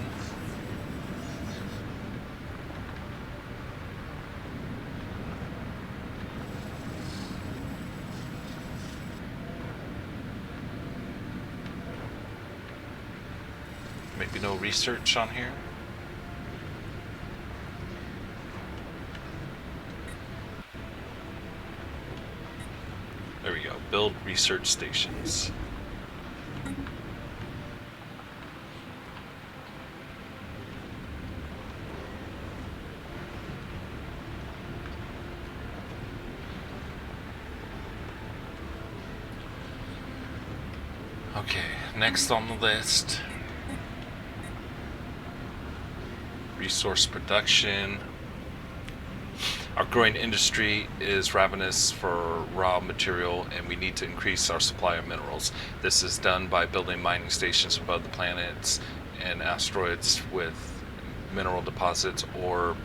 Maybe no research on here. There we go. Build research stations. Okay, next on the list, resource production. Our growing industry is ravenous for raw material, and we need to increase our supply of minerals. This is done by building mining stations above the planets and asteroids with mineral deposits, or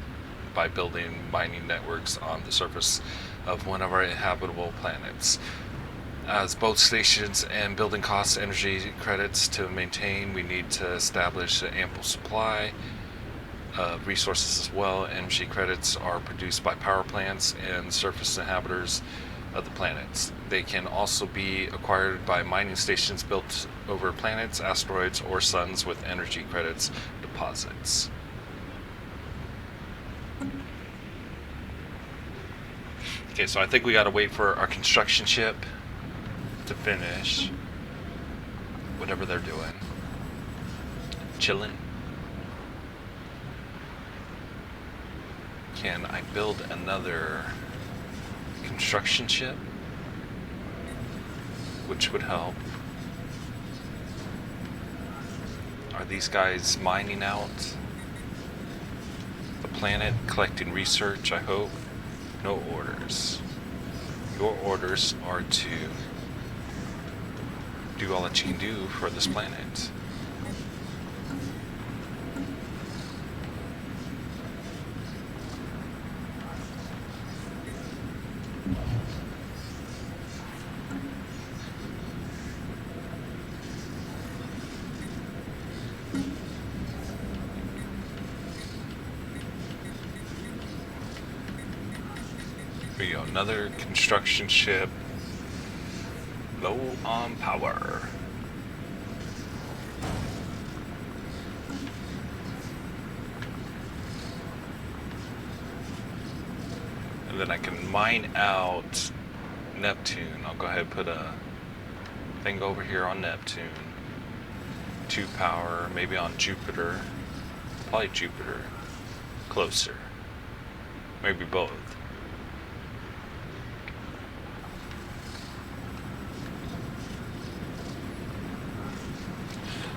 by building mining networks on the surface of one of our habitable planets. As both stations and building costs energy credits to maintain, we need to establish an ample supply of resources as well. Energy credits are produced by power plants and surface inhabitants of the planets. They can also be acquired by mining stations built over planets, asteroids, or suns with energy credits deposits. Okay, so I think we gotta wait for our construction ship to finish whatever they're doing. Chilling. Can I build another construction ship? Which would help. Are these guys mining out the planet, collecting research, I hope? No orders. Your orders are to do all that you can do for this planet. Here we go, another construction ship. Low on power. And then I can mine out Neptune. I'll go ahead and put a thing over here on Neptune. 2 power, maybe on Jupiter. Probably Jupiter. Closer. Maybe both.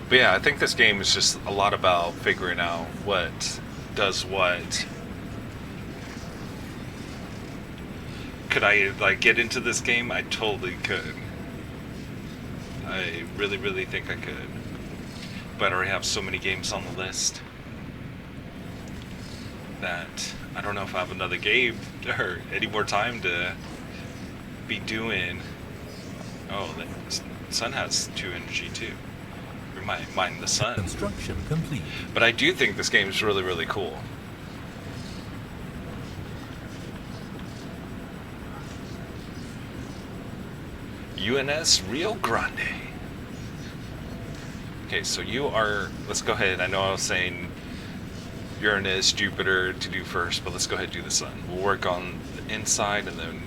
But yeah, I think this game is just a lot about figuring out what does what. Could I like get into this game? I totally could. I really think I could. But I already have so many games on the list that I don't know if I have another game or any more time to be doing. Oh, the sun has 2 energy too. We might mine the sun.
Construction complete.
But I do think this game is really cool. UNS Rio Grande. Okay, so you are, let's go ahead. I know I was saying Uranus, Jupiter to do first, but let's go ahead and do the sun. We'll work on the inside and then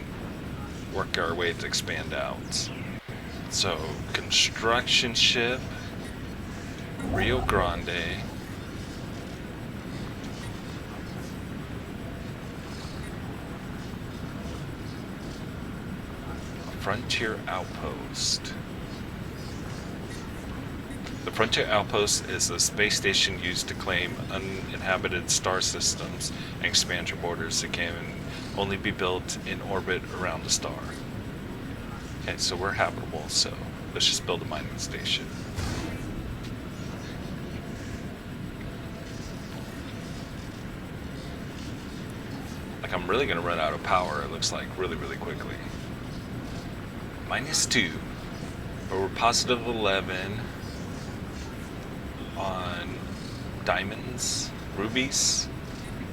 work our way to expand out. So, construction ship, Rio Grande. Frontier Outpost. The Frontier Outpost is a space station used to claim uninhabited star systems and expand your borders. It can only be built in orbit around the star. Okay, so we're habitable, so let's just build a mining station. Like, I'm really gonna run out of power, it looks like, really quickly. -2, but we're positive 11 on diamonds, rubies.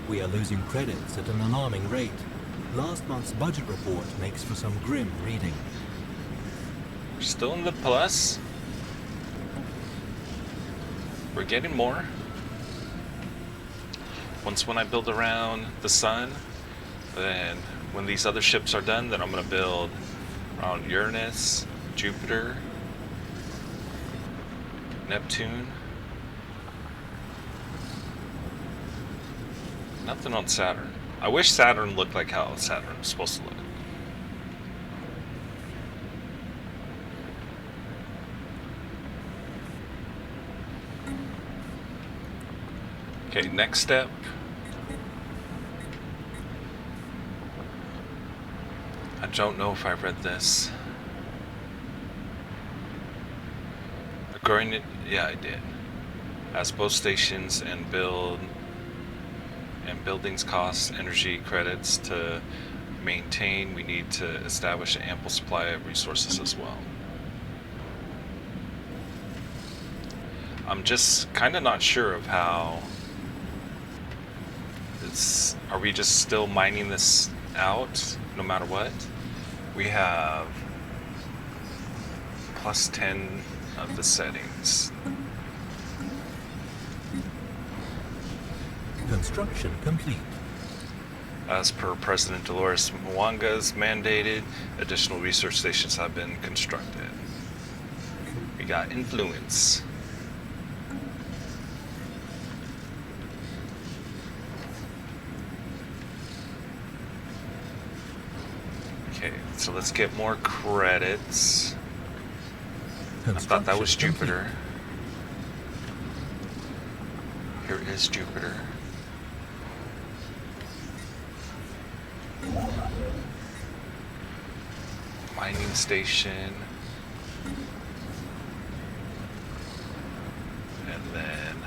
We are losing credits at an alarming rate. Last month's budget report makes for some grim reading.
We're still in the plus. We're getting more. Once when I build around the sun, then when these other ships are done, then I'm going to build around Uranus, Jupiter, Neptune. Nothing on Saturn. I wish Saturn looked like how Saturn was supposed to look. Okay, next step. I don't know if I read this. Growing it, yeah, I did. As both stations and buildings cost energy credits to maintain, we need to establish an ample supply of resources as well. I'm just kind of not sure of how it's. Are we just still mining this out no matter what? We have plus 10 of the settings.
Construction complete.
As per President Dolores Mwanga's mandated, additional research stations have been constructed. We got influence. Okay, so let's get more credits. I thought that was Jupiter. Here is Jupiter. Mining station. And then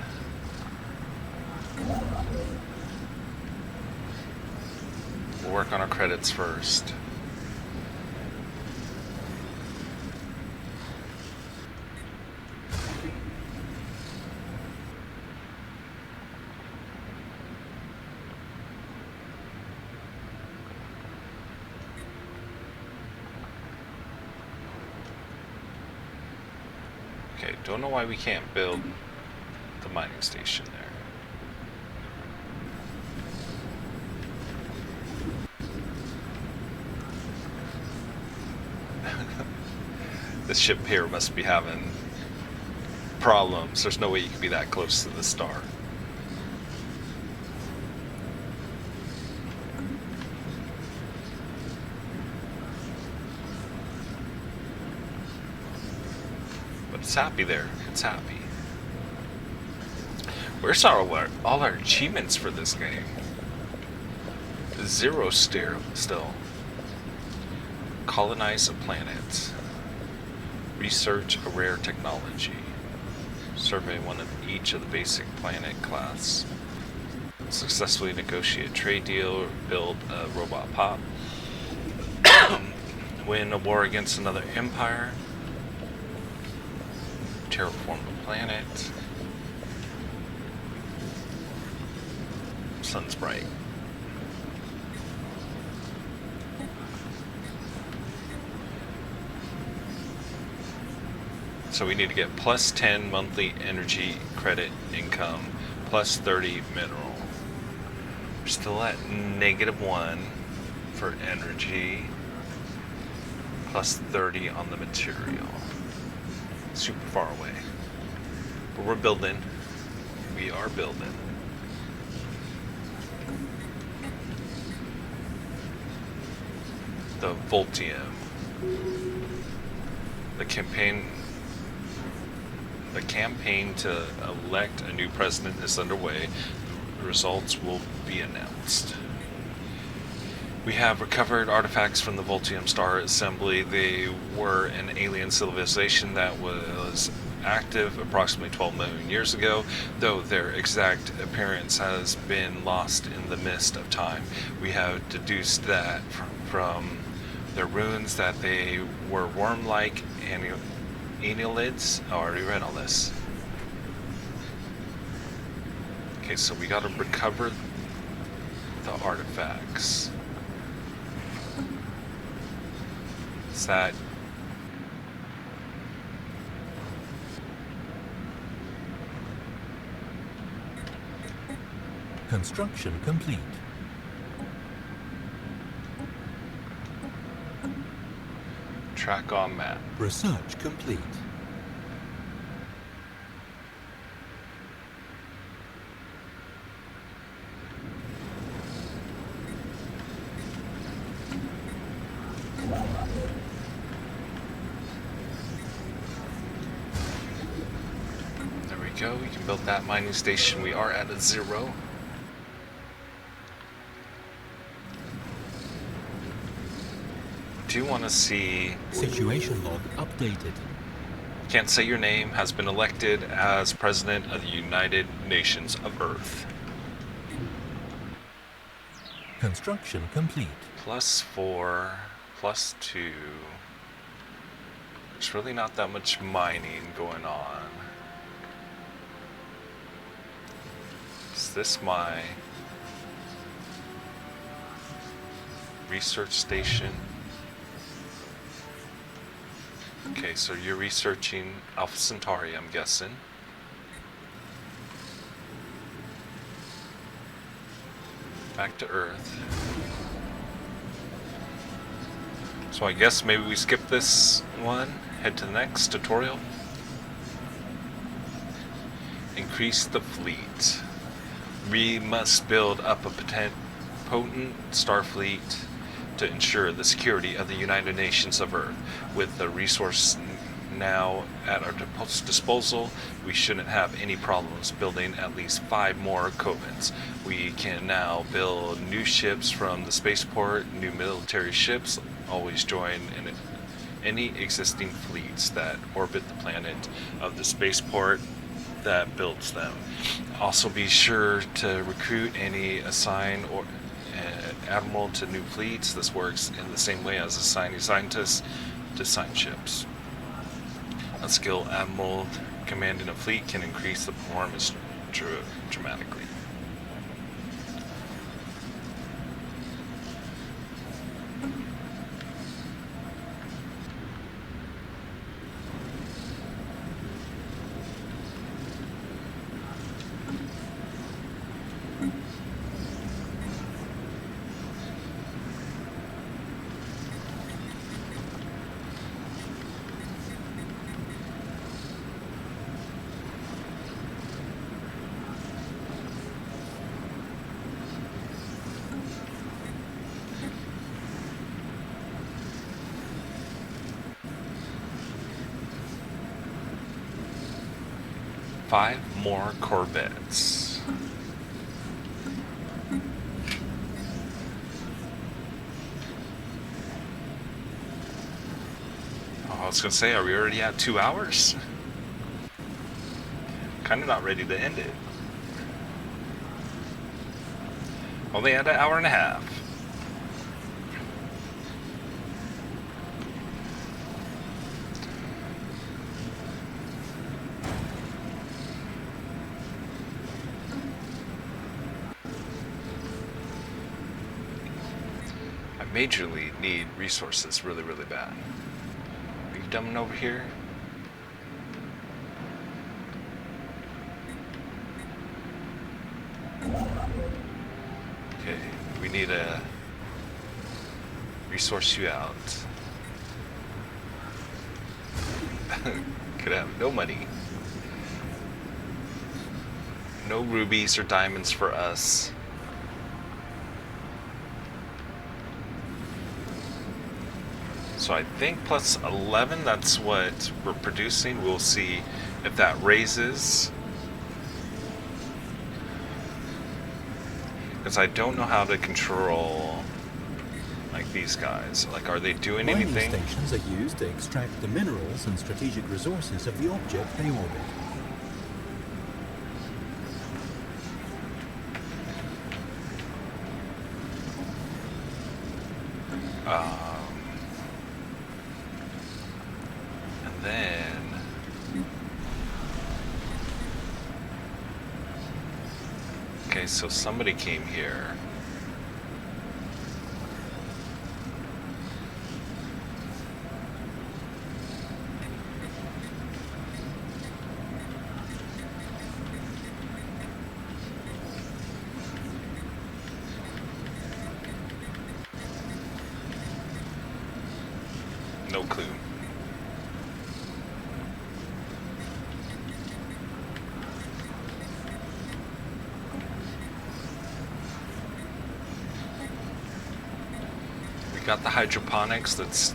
we'll work on our credits first. Okay, don't know why we can't build the mining station there. This ship here must be having problems. There's no way you can be that close to the star. It's happy there. It's happy. Where's all our achievements for this game? 0 still. Colonize a planet. Research a rare technology. Survey one of each of the basic planet class. Successfully negotiate a trade deal or build a robot pop. Win a war against another empire. Terraform the planet. Sun's bright. So we need to get plus 10 monthly energy credit income, plus 30 mineral. We're still at -1 for energy, plus 30 on the material. Super far away. But we're building. We are building. The Voltium. The campaign to elect a new president is underway. The results will be announced. We have recovered artifacts from the Voltium star assembly. They were an alien civilization that was active approximately 12 million years ago, though their exact appearance has been lost in the mist of time. We have deduced that from their runes that they were worm-like annelids. Oh, I already read all this. Okay, so we gotta recover the artifacts. Is that
Construction complete.
Track on map.
Research complete.
There we go. We can build that mining station. We are at a 0. Do want to see.
Situation log updated.
Can't say your name has been elected as president of the United Nations of Earth.
Construction complete.
+4, +2. There's really not that much mining going on. Is this my research station? Okay, so you're researching Alpha Centauri, I'm guessing. Back to Earth. So I guess maybe we skip this one, head to the next tutorial. Increase the fleet. We must build up a potent star fleet to ensure the security of the United Nations of Earth. With the resource now at our disposal, we shouldn't have any problems building at least 5 more covens. We can now build new ships from the spaceport, new military ships, always join in any existing fleets that orbit the planet of the spaceport that builds them. Also be sure to recruit any assign or admiral to new fleets. This works in the same way as assigning scientists to assign ships. A skilled admiral commanding a fleet can increase the performance dramatically. Five more corvettes. Oh, I was gonna say, are we already at 2 hours? Kind of not ready to end it. Only at 1.5 hours. Majorly need resources really, really bad. Are you dumbing over here? Okay, we need to resource you out. Could have no money. No rubies or diamonds for us. So I think plus 11, that's what we're producing. We'll see if that raises. Because I don't know how to control, like, these guys. Like, are they doing anything?
Mining stations are used to extract the minerals and strategic resources of the object they orbit.
Okay, so somebody came here. no clue. We got the hydroponics that's...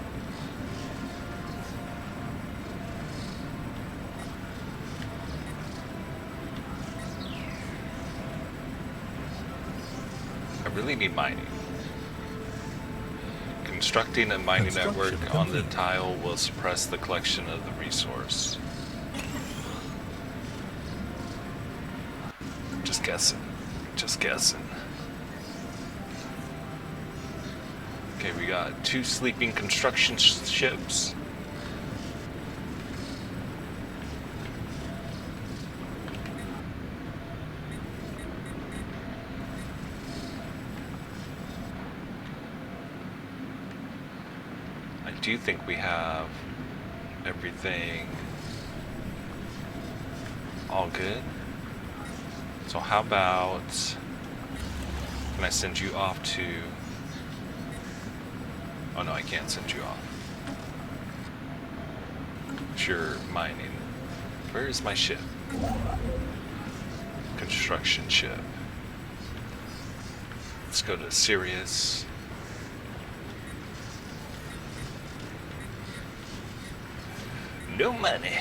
I really need mining. Constructing a mining network on the tile will suppress the collection of the resource. Just guessing. Just guessing. Okay, we got 2 sleeping construction ships. I do think we have everything all good. So how about, can I send you off to... Oh no, I can't send you off. Pure mining. Where is my ship? Construction ship. Let's go to Sirius. No money.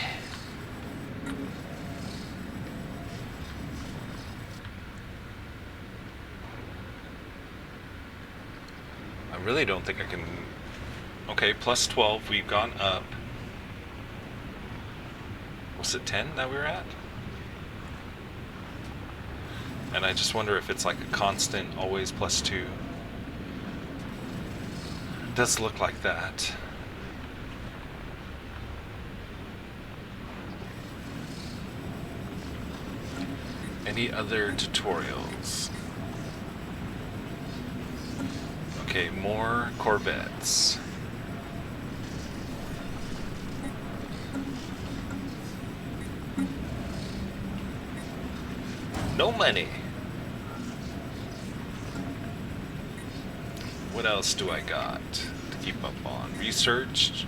I really don't think I can... Okay, plus 12, we've gone up. Was it 10 that we were at? And I just wonder if it's like a constant, always plus 2. It does look like that. Any other tutorials? Okay, more Corvettes. No money. What else do I got to keep up on? Researched.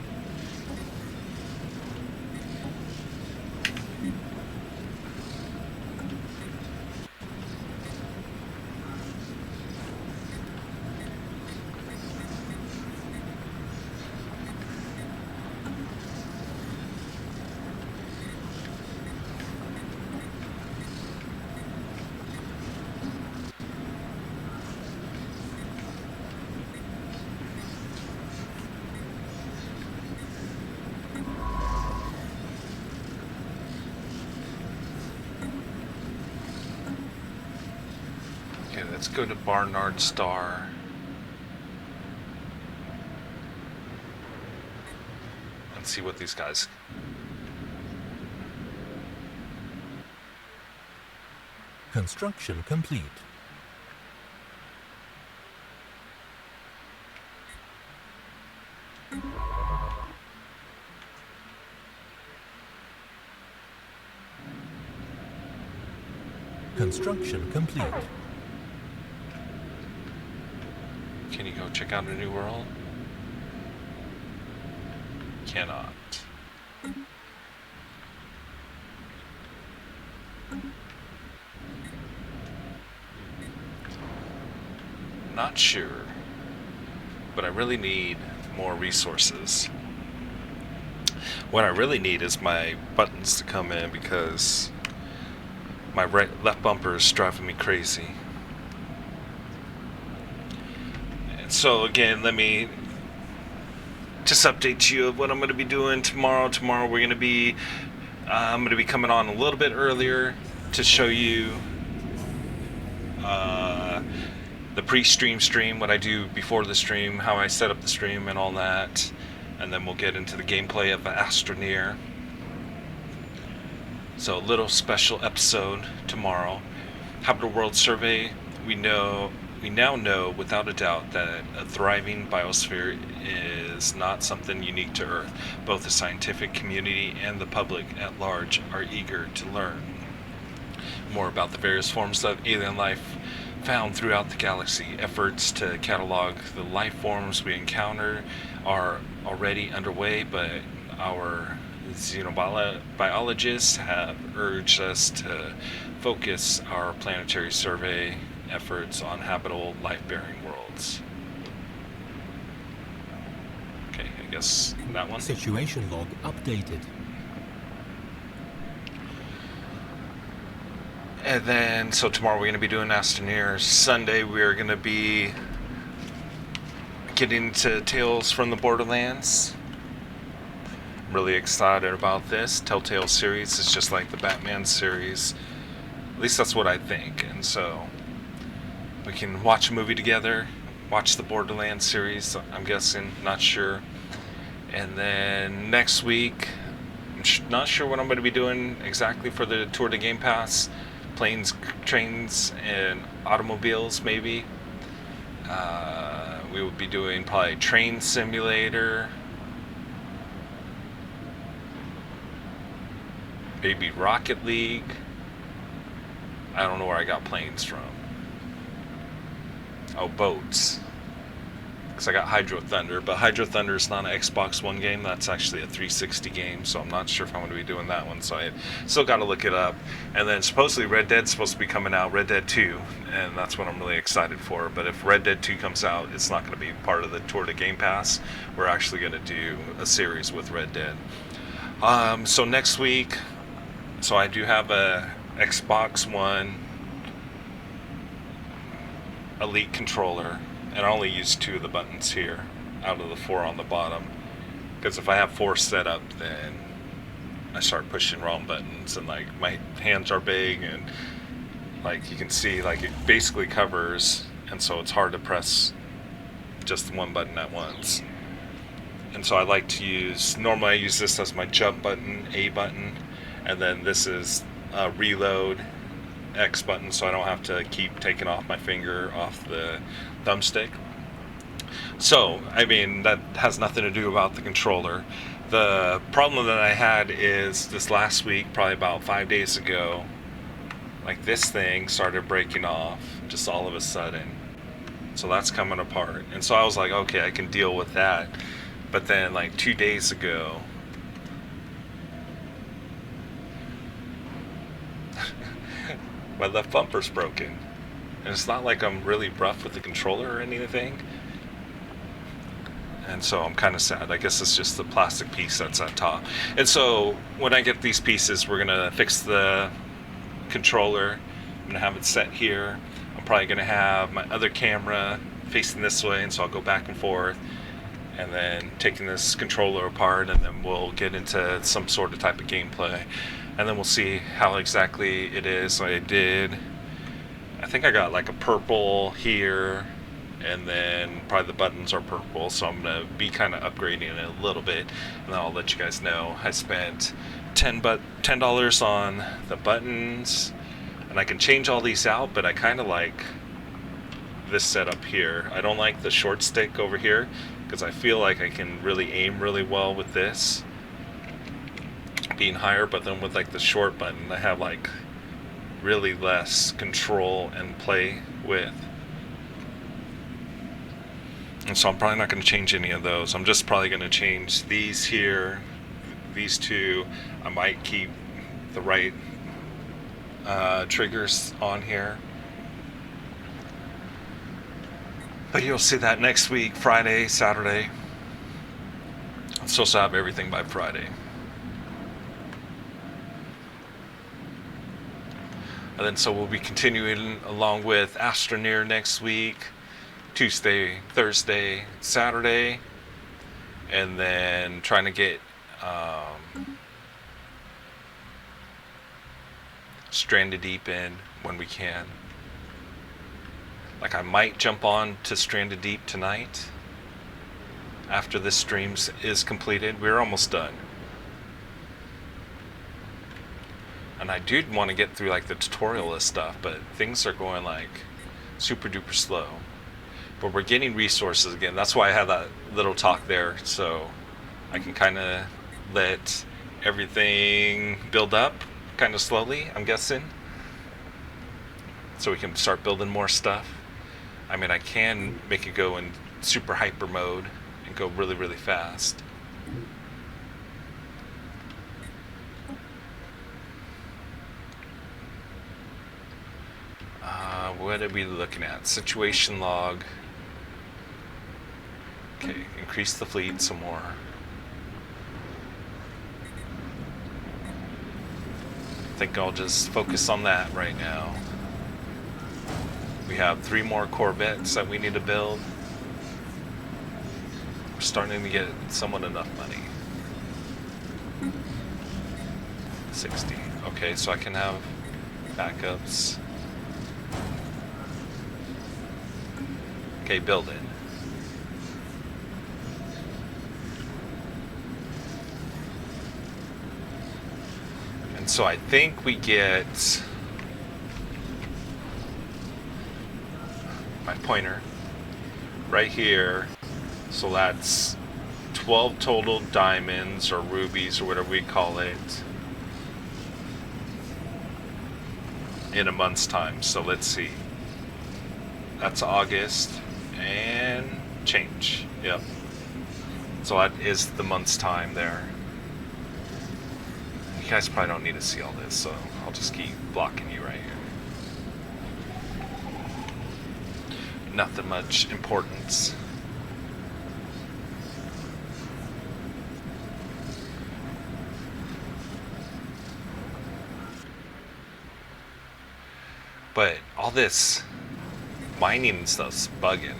Let's go to Barnard Star. And see what these guys...
Construction complete. Construction complete.
Can you go check out a new world? Cannot. Not sure, but I really need more resources. What I really need is my buttons to come in because my left bumper is driving me crazy. So again, let me just update you of what I'm going to be doing tomorrow. Tomorrow we're going to be, I'm going to be coming on a little bit earlier to show you the pre-stream stream, what I do before the stream, how I set up the stream and all that. And then we'll get into the gameplay of Astroneer. So a little special episode tomorrow. Habitable World Survey, we now know without a doubt that a thriving biosphere is not something unique to Earth. Both the scientific community and the public at large are eager to learn more about the various forms of alien life found throughout the galaxy. Efforts to catalog the life forms we encounter are already underway, but our xenobiologists have urged us to focus our planetary survey efforts on habitable life-bearing worlds. Okay, I guess that one.
Situation log updated.
And then, so tomorrow we're going to be doing Astroneer. Sunday we're going to be getting into Tales from the Borderlands. I'm really excited about this. Telltale series is just like the Batman series. At least that's what I think. And so we can watch a movie together, watch the Borderlands series, I'm guessing, not sure. And then next week, I'm not sure what I'm going to be doing exactly for the tour to Gamepass. Planes, trains, and automobiles, maybe. We will be doing probably Train Simulator, maybe Rocket League. I don't know where I got planes from. Oh, boats. Because I got Hydro Thunder, but Hydro Thunder is not an Xbox One game. That's actually a 360 game, so I'm not sure if I'm going to be doing that one. So I still got to look it up. And then supposedly Red Dead's supposed to be coming out, Red Dead 2, and that's what I'm really excited for. But if Red Dead 2 comes out, it's not going to be part of the tour to Game Pass. We're actually going to do a series with Red Dead. So next week, so I do have a Xbox One Elite controller. And I only use 2 of the buttons here out of the 4 on the bottom, because if I have 4 set up, then I start pushing wrong buttons, and like my hands are big, and like you can see, like it basically covers, and so it's hard to press just one button at once. And so I like to use, normally I use this as my jump button, A button, and then this is reload, X button, so I don't have to keep taking off my finger off the thumbstick. So, I mean, that has nothing to do about the controller. The problem that I had is this last week, probably about 5 days ago, like this thing started breaking off just all of a sudden. So that's coming apart. And so I was like, okay, I can deal with that. But then like 2 days ago, my left bumper's broken. And it's not like I'm really rough with the controller or anything. And so I'm kind of sad. I guess it's just the plastic piece that's on top. And so when I get these pieces, we're going to fix the controller. I'm going to have it set here. I'm probably going to have my other camera facing this way, and so I'll go back and forth. And then taking this controller apart, and then we'll get into some sort of type of gameplay. And then we'll see how exactly it is. So I think I got like a purple here, and then probably the buttons are purple, so I'm going to be kind of upgrading it a little bit, and then I'll let you guys know. I spent $10 on the buttons, and I can change all these out, but I kind of like this setup here. I don't like the short stick over here, because I feel like I can really aim really well with this being higher, but then with like the short button, I have like really less control and play with. And so I'm probably not going to change any of those. I'm just probably going to change these here, these 2. I might keep the right triggers on here. But you'll see that next week, Friday, Saturday. I'm supposed to have everything by Friday. And then so we'll be continuing along with Astroneer next week, Tuesday, Thursday, Saturday, and then trying to get Stranded Deep in when we can. Like I might jump on to Stranded Deep tonight after this stream is completed. We're almost done. And I do want to get through like the tutorial list stuff, but things are going like super duper slow. But we're getting resources again. That's why I had that little talk there, so I can kind of let everything build up kind of slowly, I'm guessing. So we can start building more stuff. I mean, I can make it go in super hyper mode and go really, really fast. What are we looking at? Situation log. Okay, increase the fleet some more. I think I'll just focus on that right now. We have 3 more Corvettes that we need to build. We're starting to get somewhat enough money. 60. Okay, so I can have backups. Okay, build it. And so I think we get my pointer right here. So that's 12 total diamonds or rubies or whatever we call it in a month's time. So let's see. That's August and change. Yep. So that is the month's time there. You guys probably don't need to see all this, so I'll just keep blocking you right here. Nothing much importance. But all this mining and stuff's bugging.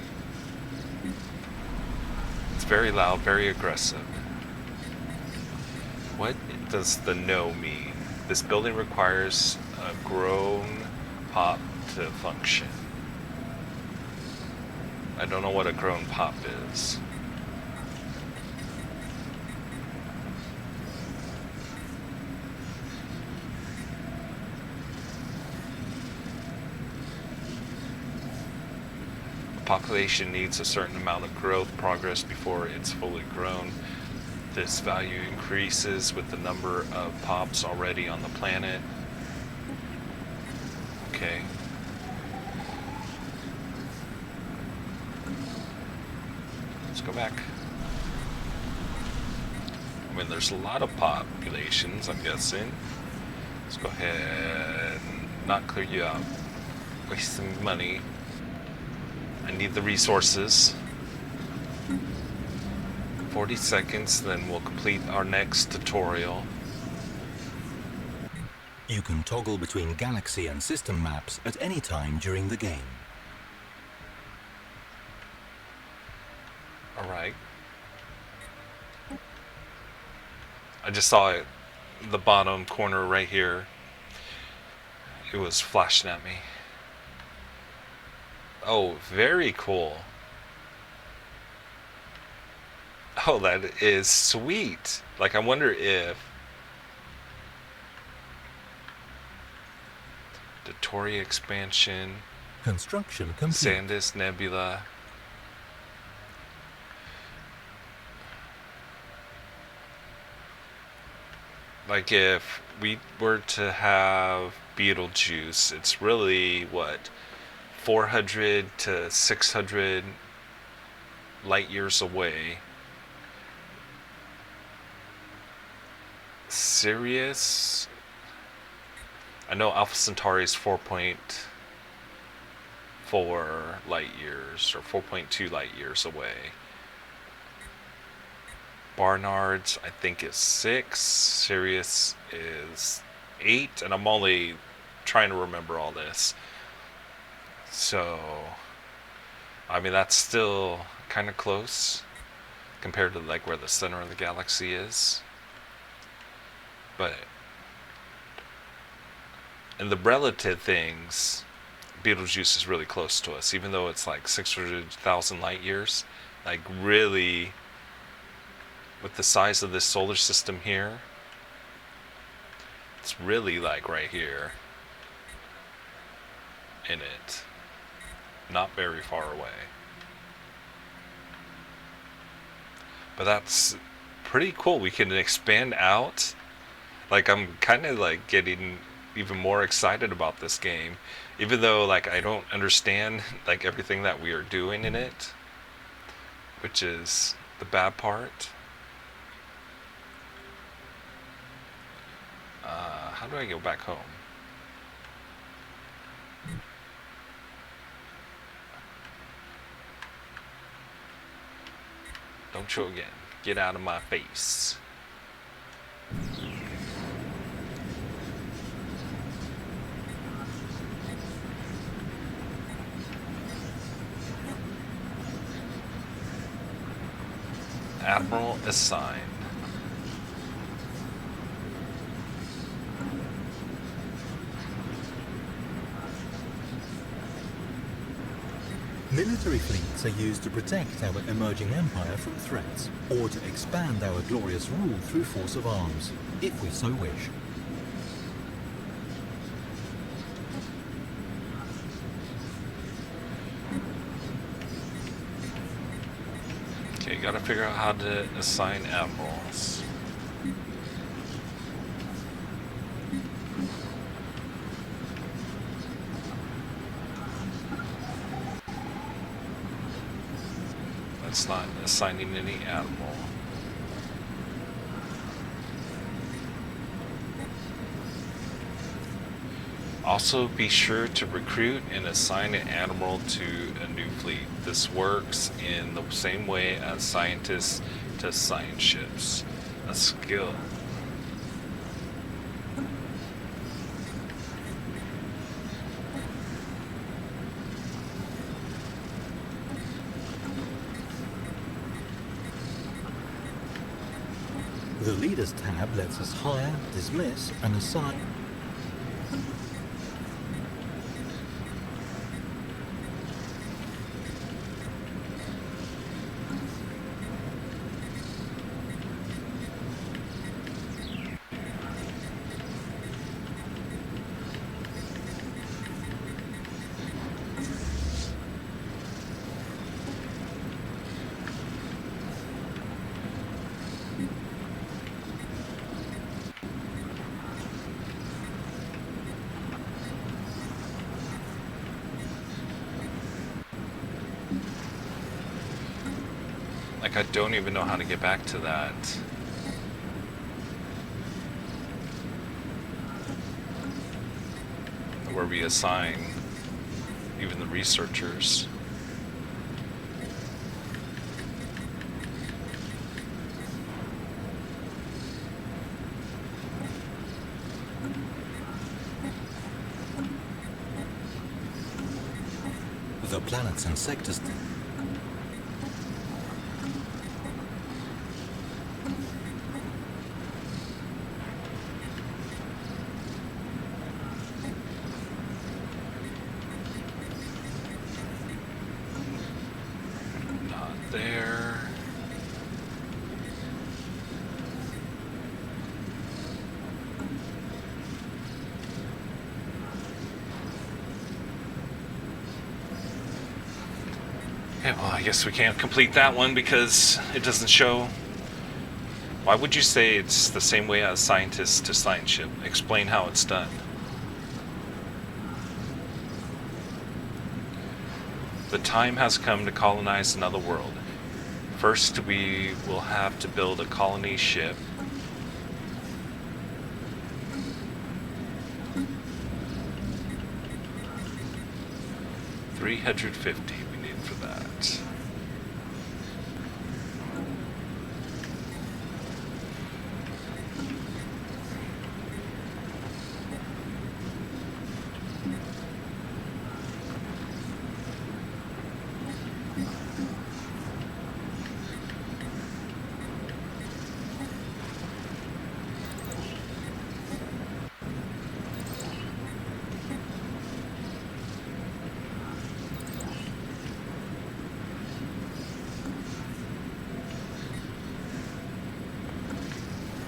It's very loud, very aggressive. What does the no mean? This building requires a grown pop to function. I don't know what a grown pop is. Population needs a certain amount of growth progress before it's fully grown. This value increases with the number of pops already on the planet. Okay. Let's go back. I mean, there's a lot of populations, I'm guessing. Let's go ahead and not clear you out. Wasting money. I need the resources. 40 seconds, then we'll complete our next tutorial.
You can toggle between galaxy and system maps at any time during the game.
Alright. I just saw it, the bottom corner right here. It was flashing at me. Oh, very cool. Oh, that is sweet. Like, I wonder if Dotoria expansion,
Construction complete.
Sandus Nebula. Like, if we were to have Beetlejuice, it's really what, 400 to 600 light years away. Sirius, I know Alpha Centauri is 4.4 light years or 4.2 light years away. Barnard's, I think, is 6. Sirius is 8, and I'm only trying to remember all this. So, I mean, that's still kind of close compared to like where the center of the galaxy is. But in the relative things, Betelgeuse is really close to us, even though it's like 600,000 light years. Like, really, with the size of this solar system here, it's really like right here in it. Not very far away. But that's pretty cool. We can expand out. Like, I'm kind of like getting even more excited about this game, even though like I don't understand like everything that we are doing in it, which is the bad part. How do I go back home? Don't show again. Get out of my face. Admiral assigned.
Military fleets are used to protect our emerging empire from threats, or to expand our glorious rule through force of arms, if we so wish.
Okay, gotta figure out how to assign admirals. That's not assigning any admiral. Also, be sure to recruit and assign an admiral to a new fleet. This works in the same way as scientists to assign ships. A skill.
The Leaders tab lets us hire, dismiss, and assign.
Like, I don't even know how to get back to that. Where we assign even the researchers.
The planets and sectors.
There. Okay, well, I guess we can't complete that one because it doesn't show. Why would you say it's the same way as scientists to science ship? Explain how it's done. The time has come to colonize another world. First, we will have to build a colony ship. $350 we need for that.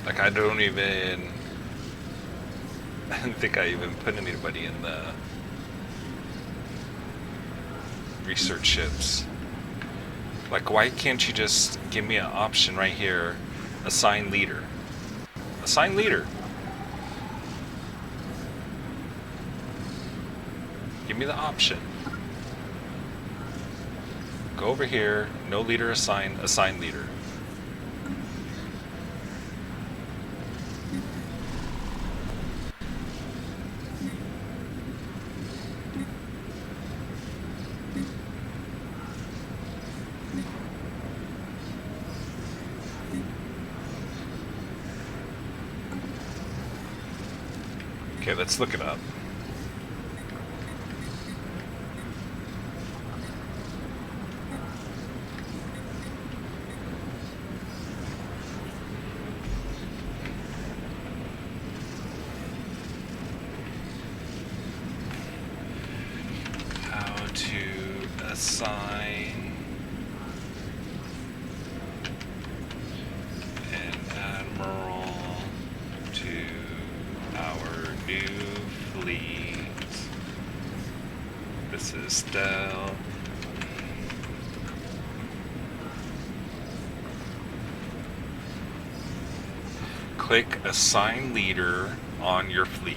Like, I don't think I even put anybody in the research ships. Like, why can't you just give me an option right here? Assign leader. Assign leader. Give me the option. Go over here, no leader assigned, assign leader. Okay, let's look it up. How to assign an admiral to our new fleet. This is Stell. Click Assign Leader on your fleet.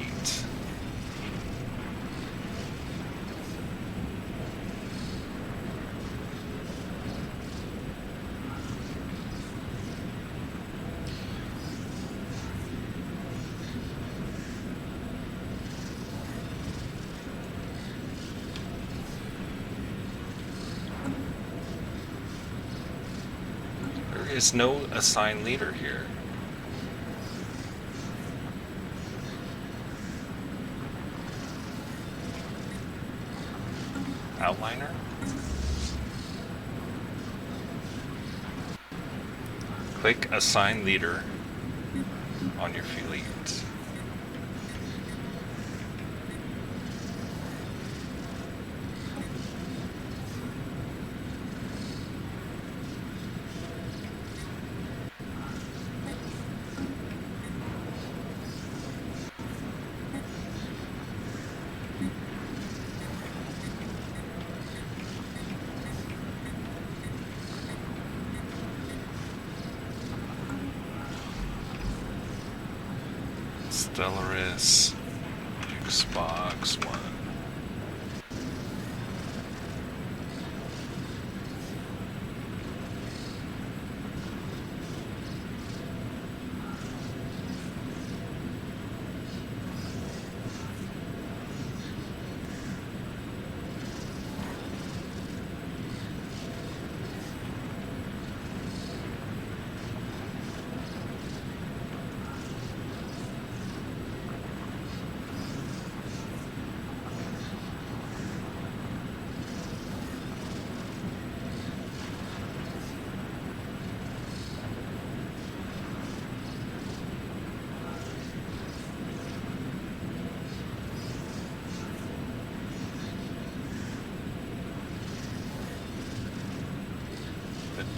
There is no assigned leader here. Outliner? Click Assign Leader on your fleet. Stellaris, Xbox One.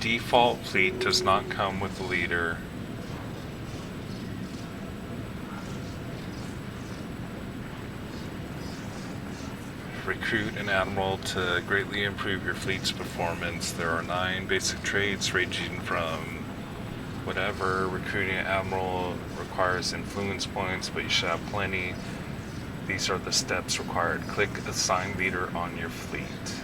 Default fleet does not come with a leader. Recruit an admiral to greatly improve your fleet's performance. There are 9 basic traits ranging from whatever. Recruiting an admiral requires influence points, but you should have plenty. These are the steps required. Click Assign Leader on your fleet.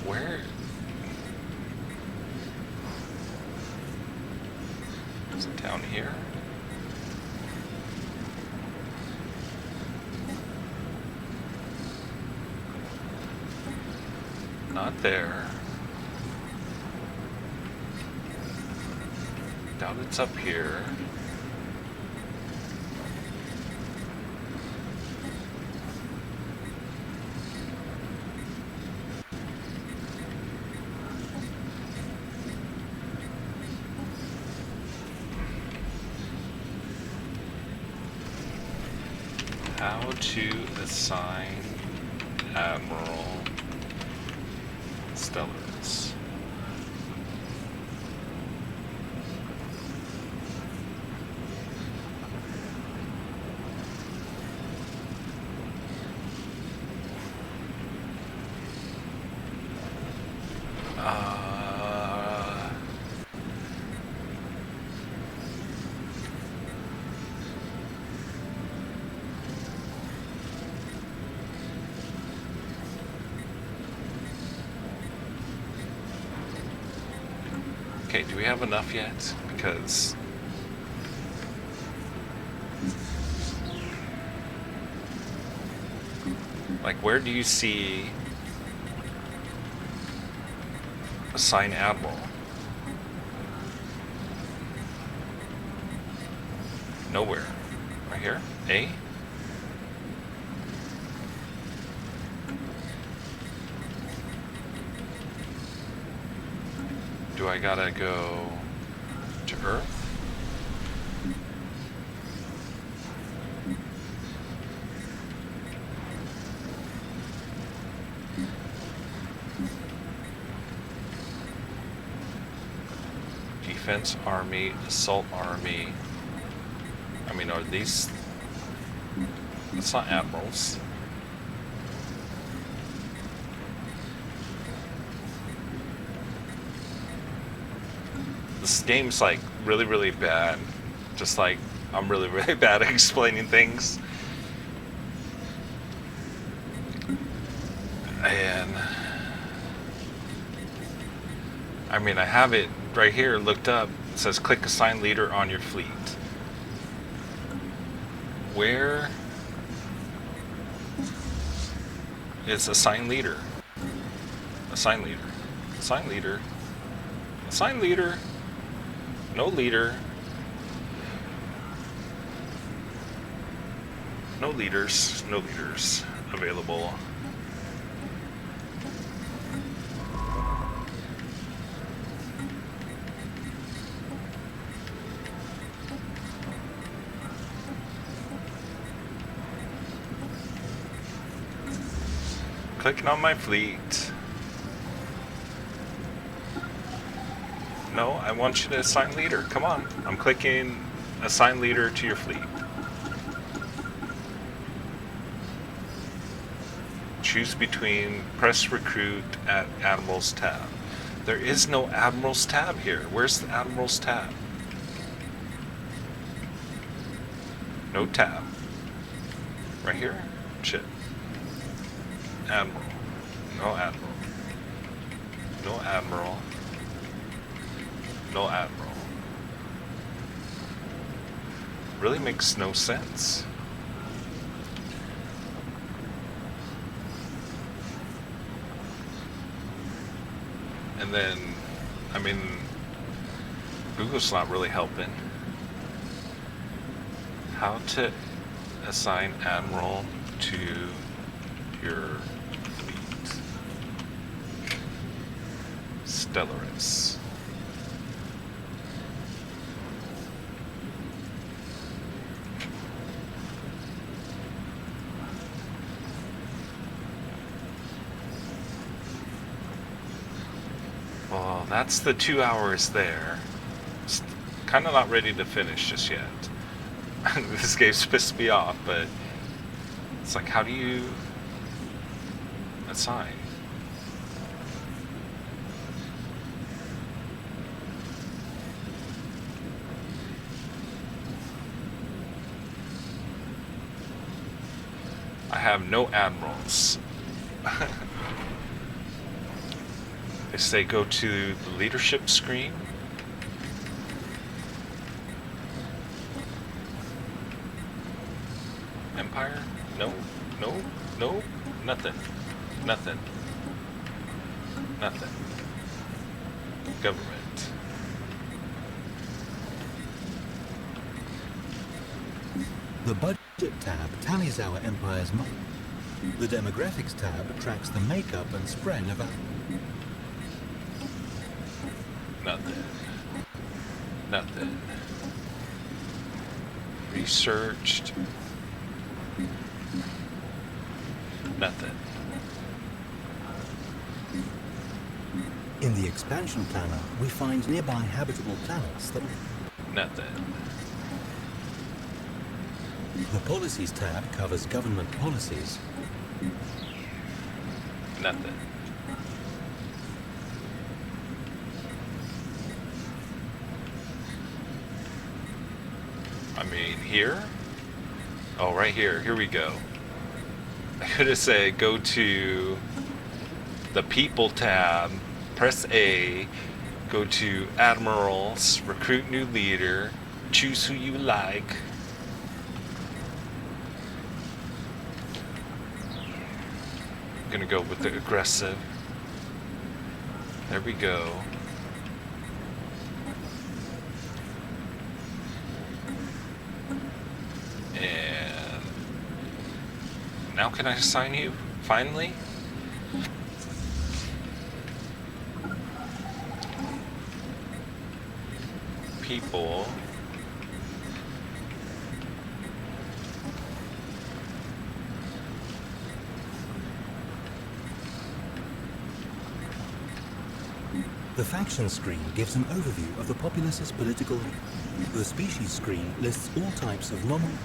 Where? Is it down here? Not there. Doubt it's up here. How to assign Admiral Stellaris. Okay, do we have enough yet? Because like, where do you see Assign admiral. Nowhere. Right here? A? Do I gotta go to Earth? Defense Army, Assault Army. I mean, are these... It's not admirals. This game's like really, really bad. Just like, I'm really, really bad at explaining things. And... I mean, I have it right here looked up. It says click assign leader on your fleet. Where is assign leader? Assign leader. Assign leader. Assign leader. No leader. No leaders. No leaders available. Clicking on my fleet. No, I want you to assign leader. Come on. I'm clicking assign leader to your fleet. Choose between press recruit at Admiral's tab. There is no Admiral's tab here. Where's the Admiral's tab? No tab. Right here? Shit. Admiral. No Admiral. No Admiral. No Admiral. Really makes no sense. And then, I mean, Google's not really helping. How to assign Admiral to your fleet. Stellaris. Well, that's the 2 hours there. It's kind of not ready to finish just yet. This game's pissed me off, but it's like, how do you assign? I have no admirals. They say go to the leadership screen. Empire? No, no, no, nothing. Nothing. Nothing. Government.
The Budget tab tallies our empire's money. The Demographics tab tracks the makeup and spread of our...
Nothing. Nothing. Researched. Nothing.
In the expansion planner, we find nearby habitable planets that...
Nothing.
The Policies tab covers government policies.
Nothing. I mean, here? Oh, right here. Here we go. I could have said go to the People tab, press A, go to Admirals, recruit new leader, choose who you like. I'm gonna go with the aggressive. There we go. And now can I assign you? Finally? People.
The faction screen gives an overview of the populace's political. The species screen lists all types of nominal.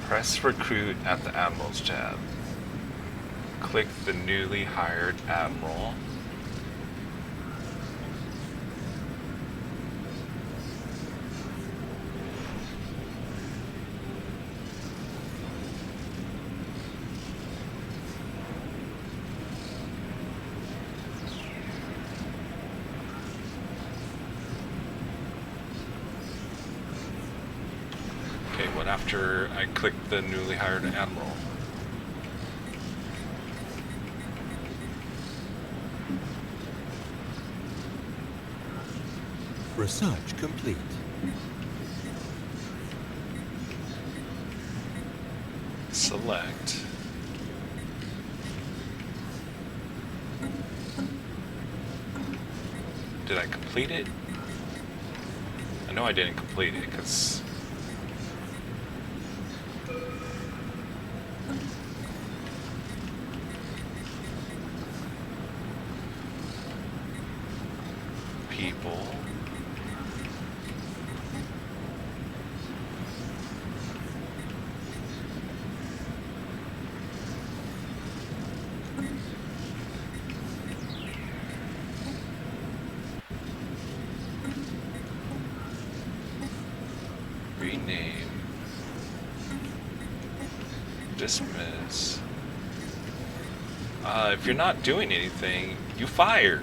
Press recruit at the Admiral's tab. Click the newly hired Admiral. Okay, what after I click the newly hired Admiral?
Research complete.
Select. Did I complete it? I know I didn't complete it because people. Rename. Dismiss. If you're not doing anything, you fired.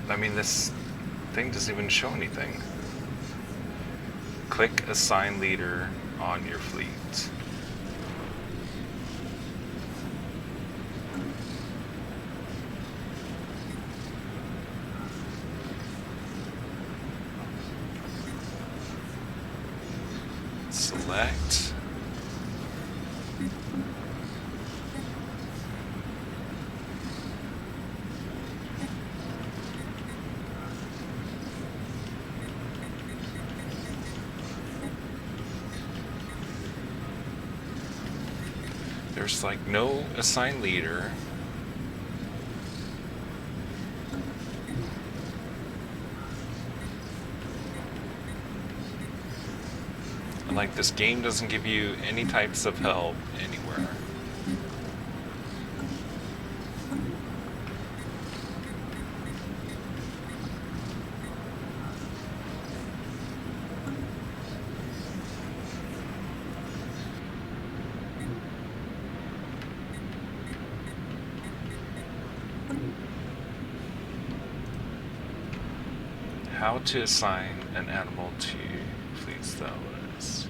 I mean, this thing doesn't even show anything. Click assign leader on your fleet. Select. There's like no assigned leader. And like this game doesn't give you any types of help anywhere. How to assign an animal to Fleet Stellaris.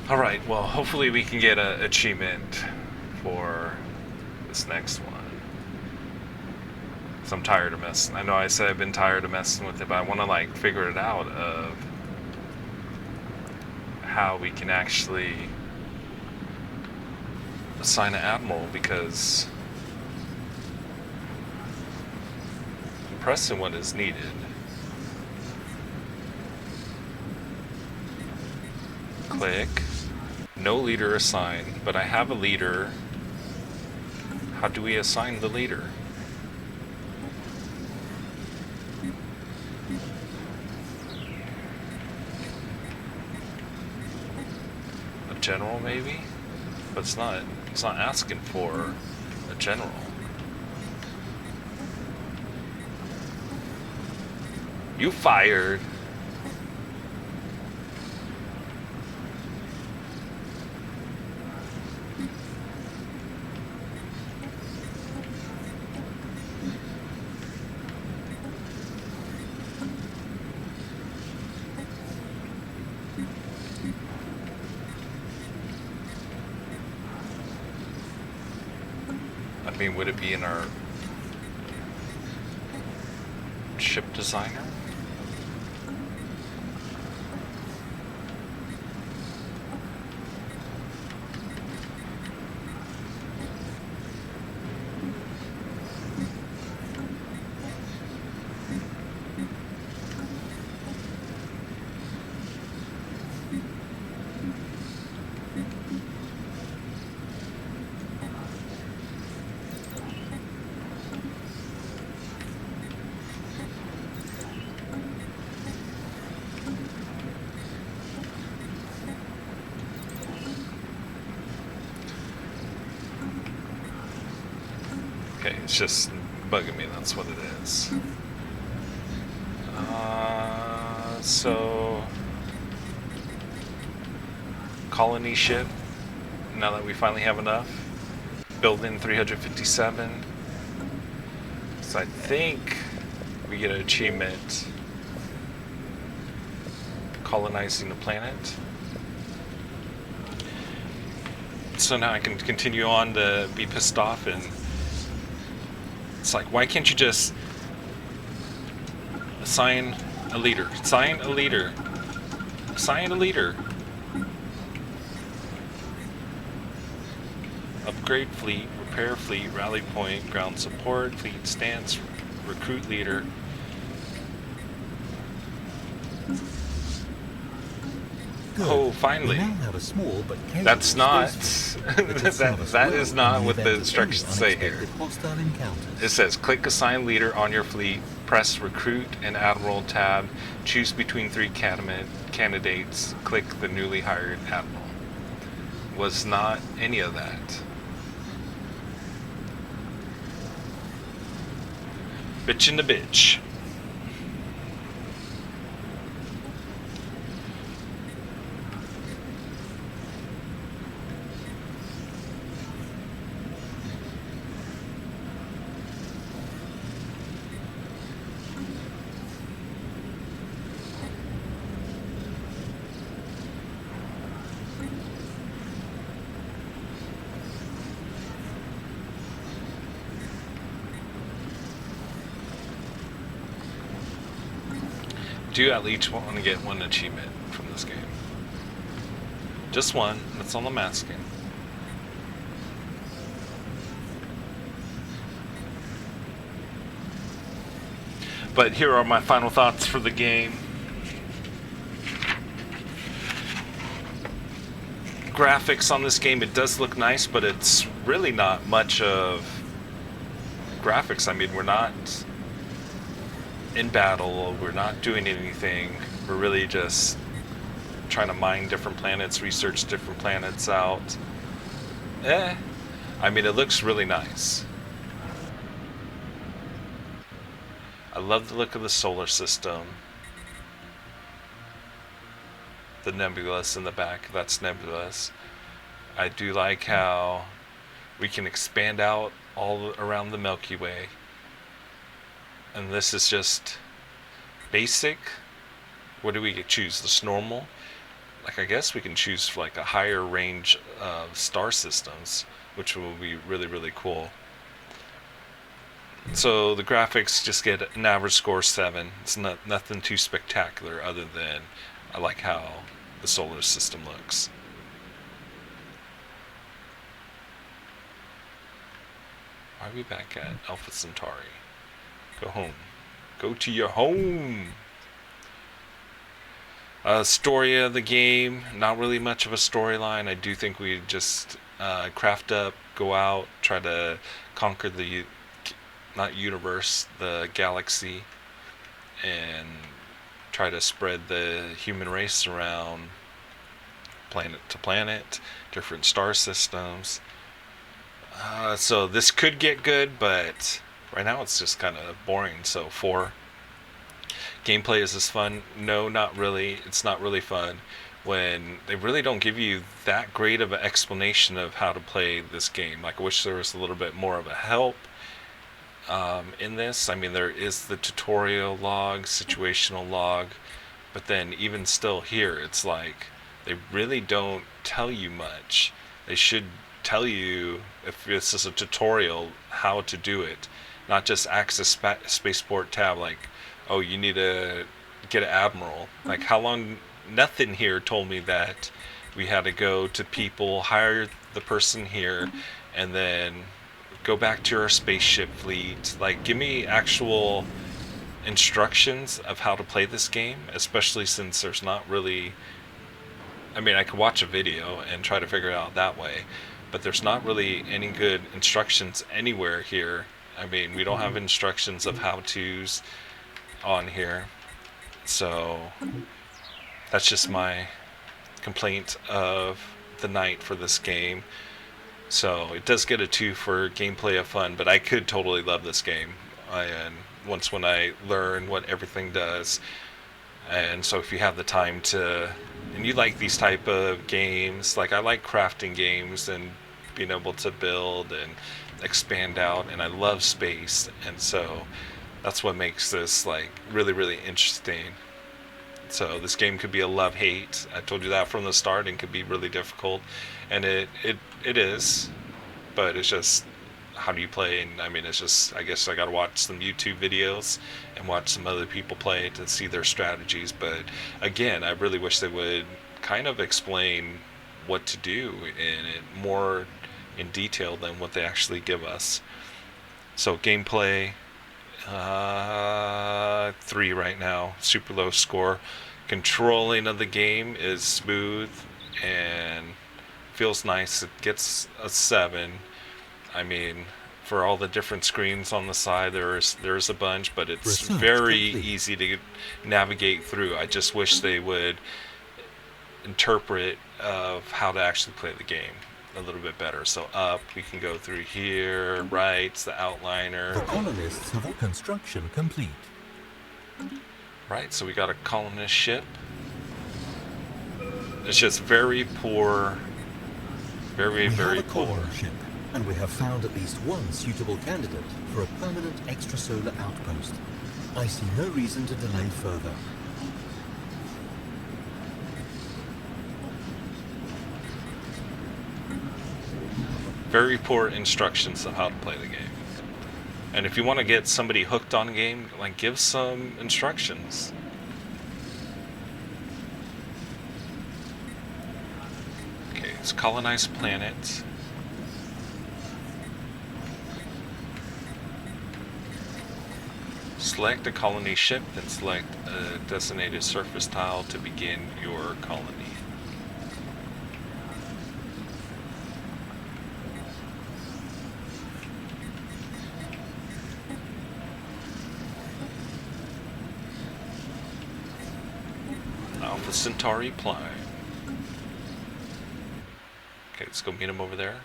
Alright, well, hopefully we can get an achievement for this next one. So I'm tired of messing. I know I said I've been tired of messing with it, but I want to, like, figure it out of how we can actually assign an admiral, because I'm pressing what is needed. Click. No leader assigned, but I have a leader. How do we assign the leader? A general, maybe? But it's not asking for a general. You fired. I mean, would it be in our ship designer? Okay, it's just bugging me, that's what it is. So... colony ship, now that we finally have enough. Building 357. So I think we get an achievement colonizing the planet. So now I can continue on to be pissed off, and it's like, why can't you just assign a leader? Assign a leader. Assign a leader. Upgrade fleet, repair fleet, rally point, ground support, fleet stance, recruit leader.
Good.
Oh, finally.
We now have a small but capable
That's not.
space force
that is not what the
event of
instructions
any
say here.
unexpected hostile encounters.
It says click assign leader on your fleet, press recruit and admiral tab, choose between 3 candidates, click the newly hired admiral. Was not any of that. Bitch in the bitch. Do at least want to get one achievement from this game. Just one, that's all I'm asking. But here are my final thoughts for the game. graphics on this game, it does look nice, but it's really not much of graphics. I mean, we're not in battle, we're not doing anything. We're really just trying to mine different planets, research different planets out. I mean, it looks really nice. I love the look of the solar system. The nebulous in the back, that's nebulous. I do like how we can expand out all around the Milky Way. And this is just basic. What do we choose? This normal? Like, I guess we can choose like a higher range of star systems, which will be really, really cool. So the graphics just get an average score 7. It's nothing too spectacular other than I like how the solar system looks. Why are we back at Alpha Centauri? Go home. Go to your home! Story of the game, not really much of a storyline. I do think we just craft up, go out, try to conquer the, not universe, the galaxy, and try to spread the human race around planet to planet, different star systems. So this could get good, but right now it's just kind of boring. So 4. Gameplay, is this fun? No, not really. It's not really fun when they really don't give you that great of an explanation of how to play this game. Like, I wish there was a little bit more of a help in this. I mean, there is the tutorial log, situational log, but then even still here, it's like they really don't tell you much. They should tell you, if this is a tutorial, how to do it, not just access spaceport tab like, oh, you need to get an admiral. Like, how long? Nothing here told me that we had to go to people, hire the person here, and then go back to our spaceship fleet. Like, give me actual instructions of how to play this game, especially since there's not really, I mean, I could watch a video and try to figure it out that way, but there's not really any good instructions anywhere here. I mean, we don't have instructions of how-tos on here. So that's just my complaint of the night for this game. So it does get a 2 for gameplay of fun, but I could totally love this game. And once when I learn what everything does. And so if you have the time to, and you like these type of games, like I like crafting games and being able to build and expand out, and I love space, and so that's what makes this like really, really interesting. So this game could be a love-hate. I told you that from the start, and could be really difficult, and it is, but it's just how do you play? And I mean, it's just, I guess I gotta watch some YouTube videos and watch some other people play to see their strategies. But again, I really wish they would kind of explain what to do in it more in detail than what they actually give us. So gameplay, 3 right now, super low score. Controlling of the game is smooth and feels nice. It gets a 7. I mean, for all the different screens on the side, there's a bunch, but it's very easy to navigate through. I just wish they would interpret of how to actually play the game a little bit better. So up, we can go through here, right, it's the outliner.
The colonists have all construction complete.
Right, so we got a colonist ship. It's just very poor, very poor.
Ship, and we have found at least one suitable candidate for a permanent extrasolar outpost. I see no reason to delay further.
Very poor instructions of how to play the game. And if you want to get somebody hooked on a game, like, give some instructions. Okay, let's colonize planet. Select a colony ship, then select a designated surface tile to begin your colony. the Centauri Prime. Okay, let's go meet him over there.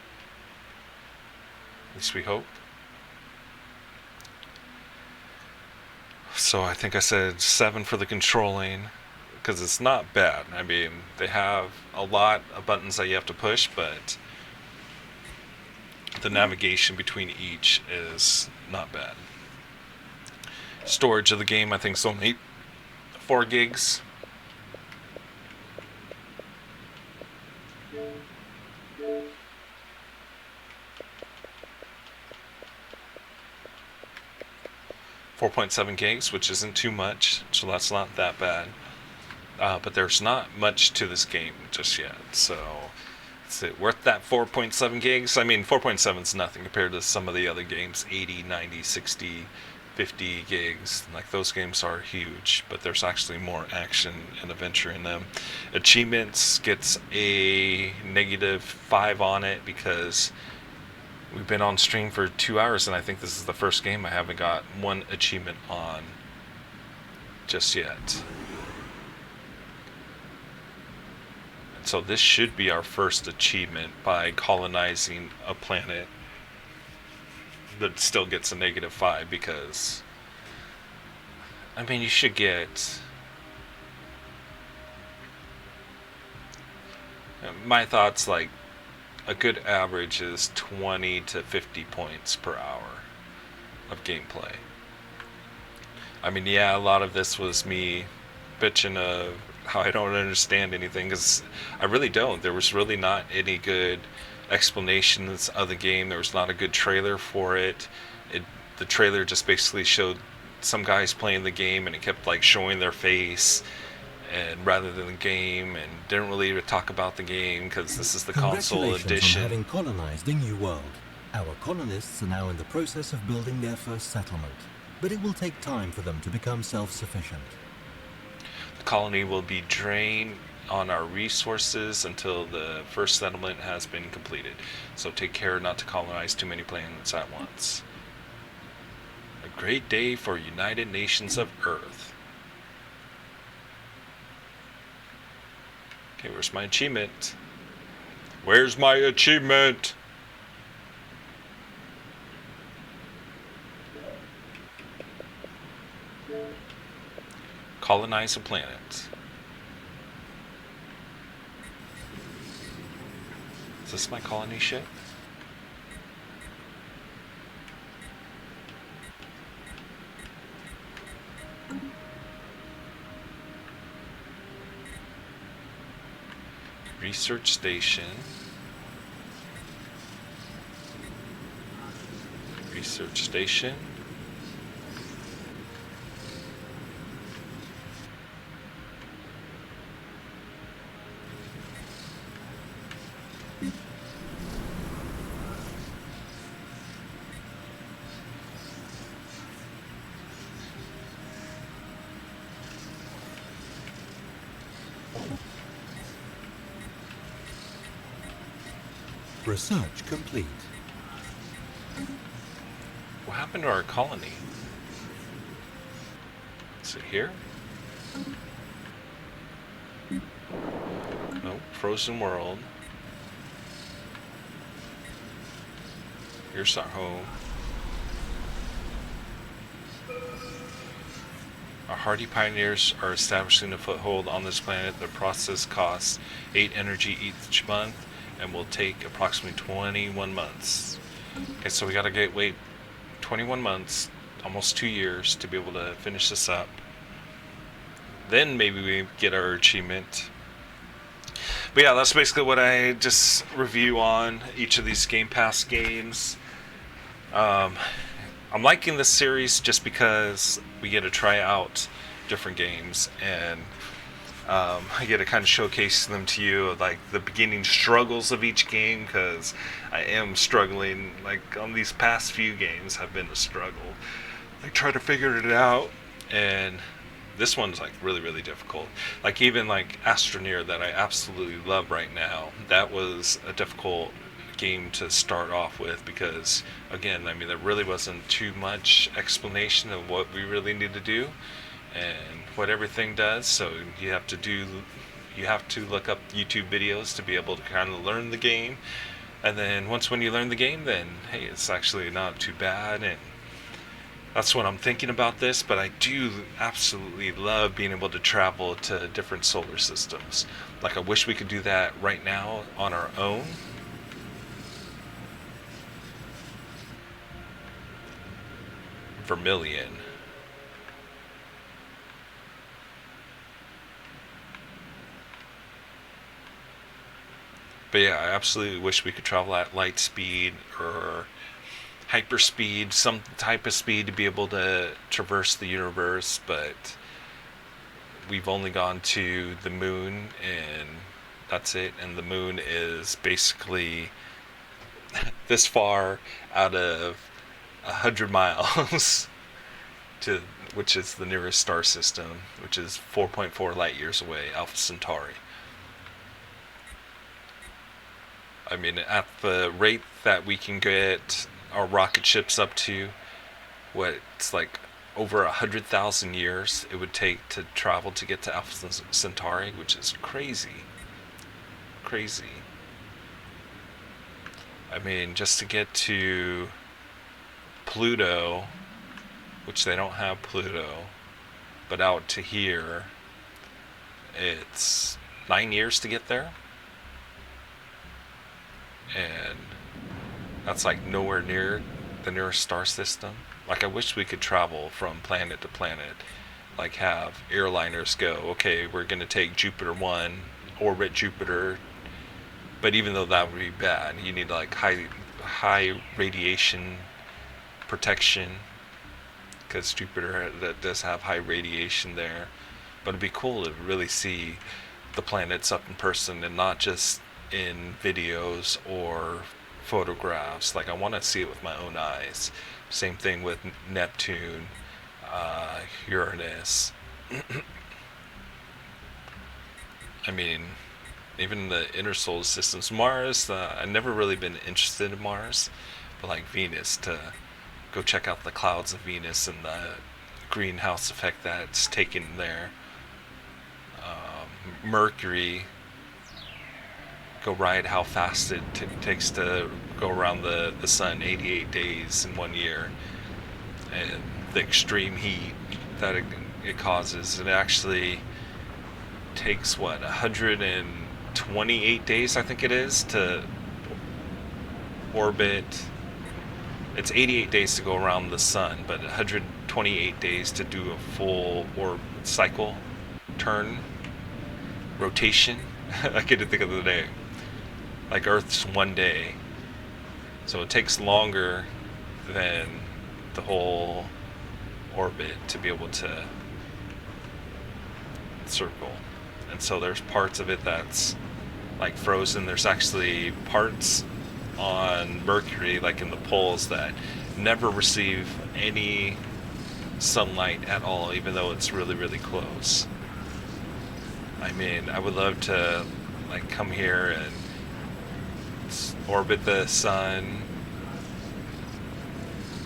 At least we hope. So I think I said 7 for the controlling, because it's not bad. I mean, they have a lot of buttons that you have to push, but the navigation between each is not bad. Storage of the game, I think, is only 4 gigs. .7 gigs, which isn't too much, so that's not that bad. But there's not much to this game just yet, so is it worth that 4.7 gigs? I mean, 4.7 is nothing compared to some of the other games, 80, 90, 60, 50 gigs. Like, those games are huge, but there's actually more action and adventure in them. Achievements gets a -5 on it because we've been on stream for 2 hours, and I think this is the first game I haven't got 1 achievement on just yet. And so this should be our first achievement by colonizing a planet that still gets a -5, because, I mean, you should get... My thoughts, like, a good average is 20 to 50 points per hour of gameplay. I mean, yeah, a lot of this was me bitching of how I don't understand anything, because I really don't. There was really not any good explanations of the game. There was not a good trailer for it. The trailer just basically showed some guys playing the game, and it kept like showing their face, and rather than the game, and didn't really talk about the game, because this is the console edition.
On having colonized a new world. Our colonists are now in the process of building their first settlement, but it will take time for them to become self-sufficient.
The colony will be drained on our resources until the first settlement has been completed, so take care not to colonize too many planets at once. A great day for United Nations of Earth. Okay, where's my achievement? Where's my achievement? Colonize a planet. Is this my colony ship? Research station. Research station.
Research complete.
What happened to our colony? Is it here? Nope, frozen world. Here's our home. Our hardy pioneers are establishing a foothold on this planet. The process costs 8 energy each month and will take approximately 21 months. Okay, so we gotta wait 21 months, almost 2 years, to be able to finish this up. Then maybe we get our achievement. But yeah, that's basically what I just review on each of these Gamepass games. I'm liking this series just because we get to try out different games, and I get to kind of showcase them to you, like the beginning struggles of each game, because I am struggling. Like on these past few games have been a struggle. I try to figure it out, and this one's like really, really difficult. Like even like Astroneer, that I absolutely love right now, that was a difficult game to start off with, because again, I mean, there really wasn't too much explanation of what we really need to do, and what everything does. So you have to look up YouTube videos to be able to kind of learn the game. And then when you learn the game, then hey, it's actually not too bad. And that's what I'm thinking about this. But I do absolutely love being able to travel to different solar systems. Like, I wish we could do that right now on our own. Vermilion. But yeah, I absolutely wish we could travel at light speed or hyperspeed, some type of speed to be able to traverse the universe, but we've only gone to the moon and that's it. And the moon is basically this far out of 100 miles to which is the nearest star system, which is 4.4 light years away, Alpha Centauri. I mean, at the rate that we can get our rocket ships up to, it's like over 100,000 years it would take to travel to get to Alpha Centauri, which is crazy. Crazy. I mean, just to get to Pluto, which they don't have Pluto, but out to here, it's 9 years to get there. And that's like nowhere near the nearest star system. Like, I wish we could travel from planet to planet, like have airliners go, okay, we're going to take Jupiter 1, orbit Jupiter. But even though that would be bad, you need like high radiation protection, because Jupiter that does have high radiation there. But it'd be cool to really see the planets up in person and not just in videos or photographs. Like, I want to see it with my own eyes. Same thing with Neptune, Uranus. I mean, even the inner solar systems, Mars, I've never really been interested in Mars, but like Venus, to go check out the clouds of Venus and the greenhouse effect that's taken there. Mercury, go ride how fast it takes to go around the sun, 88 days in 1 year, and the extreme heat that it causes. It actually takes 128 days, I think it is, to orbit. It's 88 days to go around the sun, but 128 days to do a full cycle, turn, rotation. I couldn't think of the name. Like Earth's 1 day. So it takes longer than the whole orbit to be able to circle. And so there's parts of it that's like frozen. There's actually parts on Mercury, like in the poles, that never receive any sunlight at all, even though it's really, really close. I mean, I would love to like come here and orbit the sun,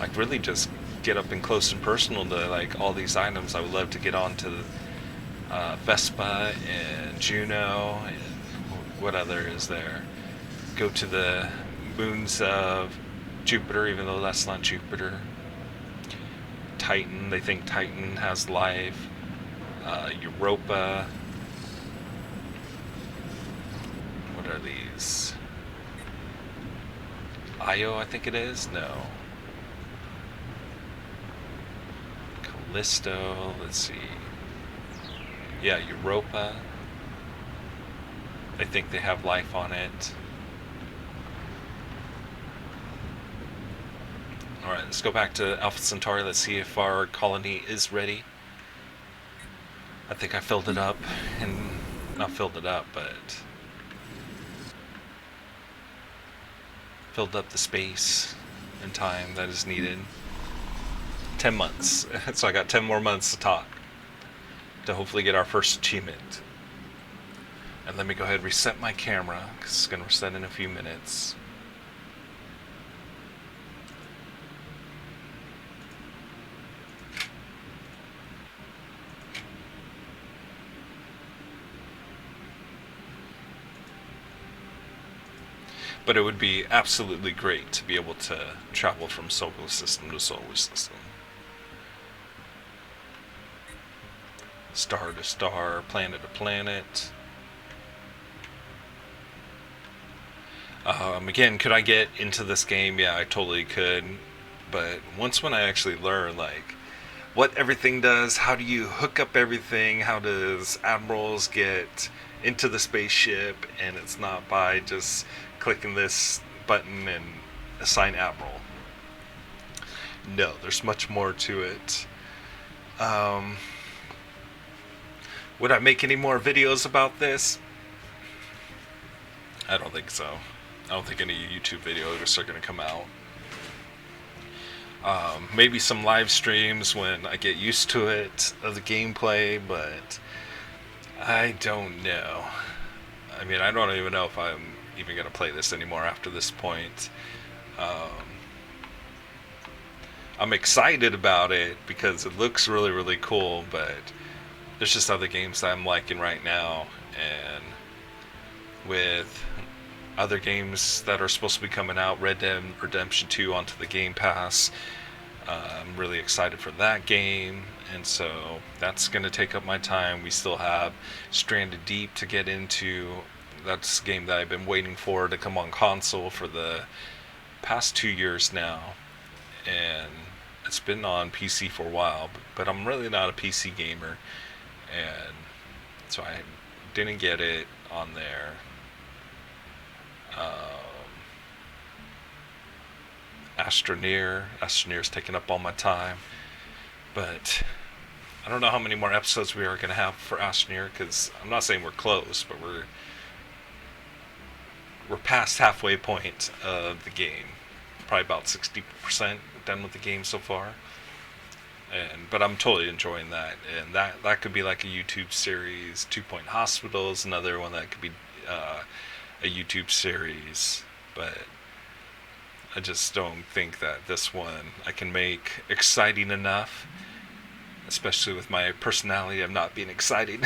like really just get up and close and personal to like all these items. I would love to get on to Vespa and Juno and what other is there. Go to the moons of Jupiter, even though that's not Jupiter. Titan, they think Titan has life. Europa. What are these? Io, I think it is? No. Callisto, let's see. Yeah, Europa. I think they have life on it. Alright, let's go back to Alpha Centauri. Let's see if our colony is ready. I think I filled it up, and not filled it up, but filled up the space and time that is needed. 10 months. So I got 10 more months to talk to hopefully get our first achievement. And let me go ahead and reset my camera, because it's going to reset in a few minutes. but it would be absolutely great to be able to travel from solar system to solar system. Star to star, planet to planet. Again, could I get into this game? Yeah, I totally could. But once when I actually learn, like, what everything does, how do you hook up everything, how does admirals get into the spaceship, and it's not by just clicking this button and assign admiral. No, there's much more to it. Would I make any more videos about this? I don't think so. I don't think any YouTube videos are going to come out. Maybe some live streams when I get used to it, of the gameplay, but I don't know. I mean, I don't even know if I'm even going to play this anymore after this point. I'm excited about it because it looks really, really cool, but there's just other games that I'm liking right now, and with other games that are supposed to be coming out, Red Dead Redemption 2 onto the Gamepass, I'm really excited for that game, and so that's going to take up my time. We still have Stranded Deep to get into. That's a game that I've been waiting for to come on console for the past 2 years now, and it's been on PC for a while, but I'm really not a PC gamer, and so I didn't get it on there. Astroneer's taking up all my time, but I don't know how many more episodes we are going to have for Astroneer, because I'm not saying we're close, but we're past halfway point of the game, probably about 60% done with the game so far, but I'm totally enjoying that, and that could be like a YouTube series. 2 Point Hospital is another one that could be a YouTube series, but I just don't think that this one I can make exciting enough, especially with my personality of not being exciting.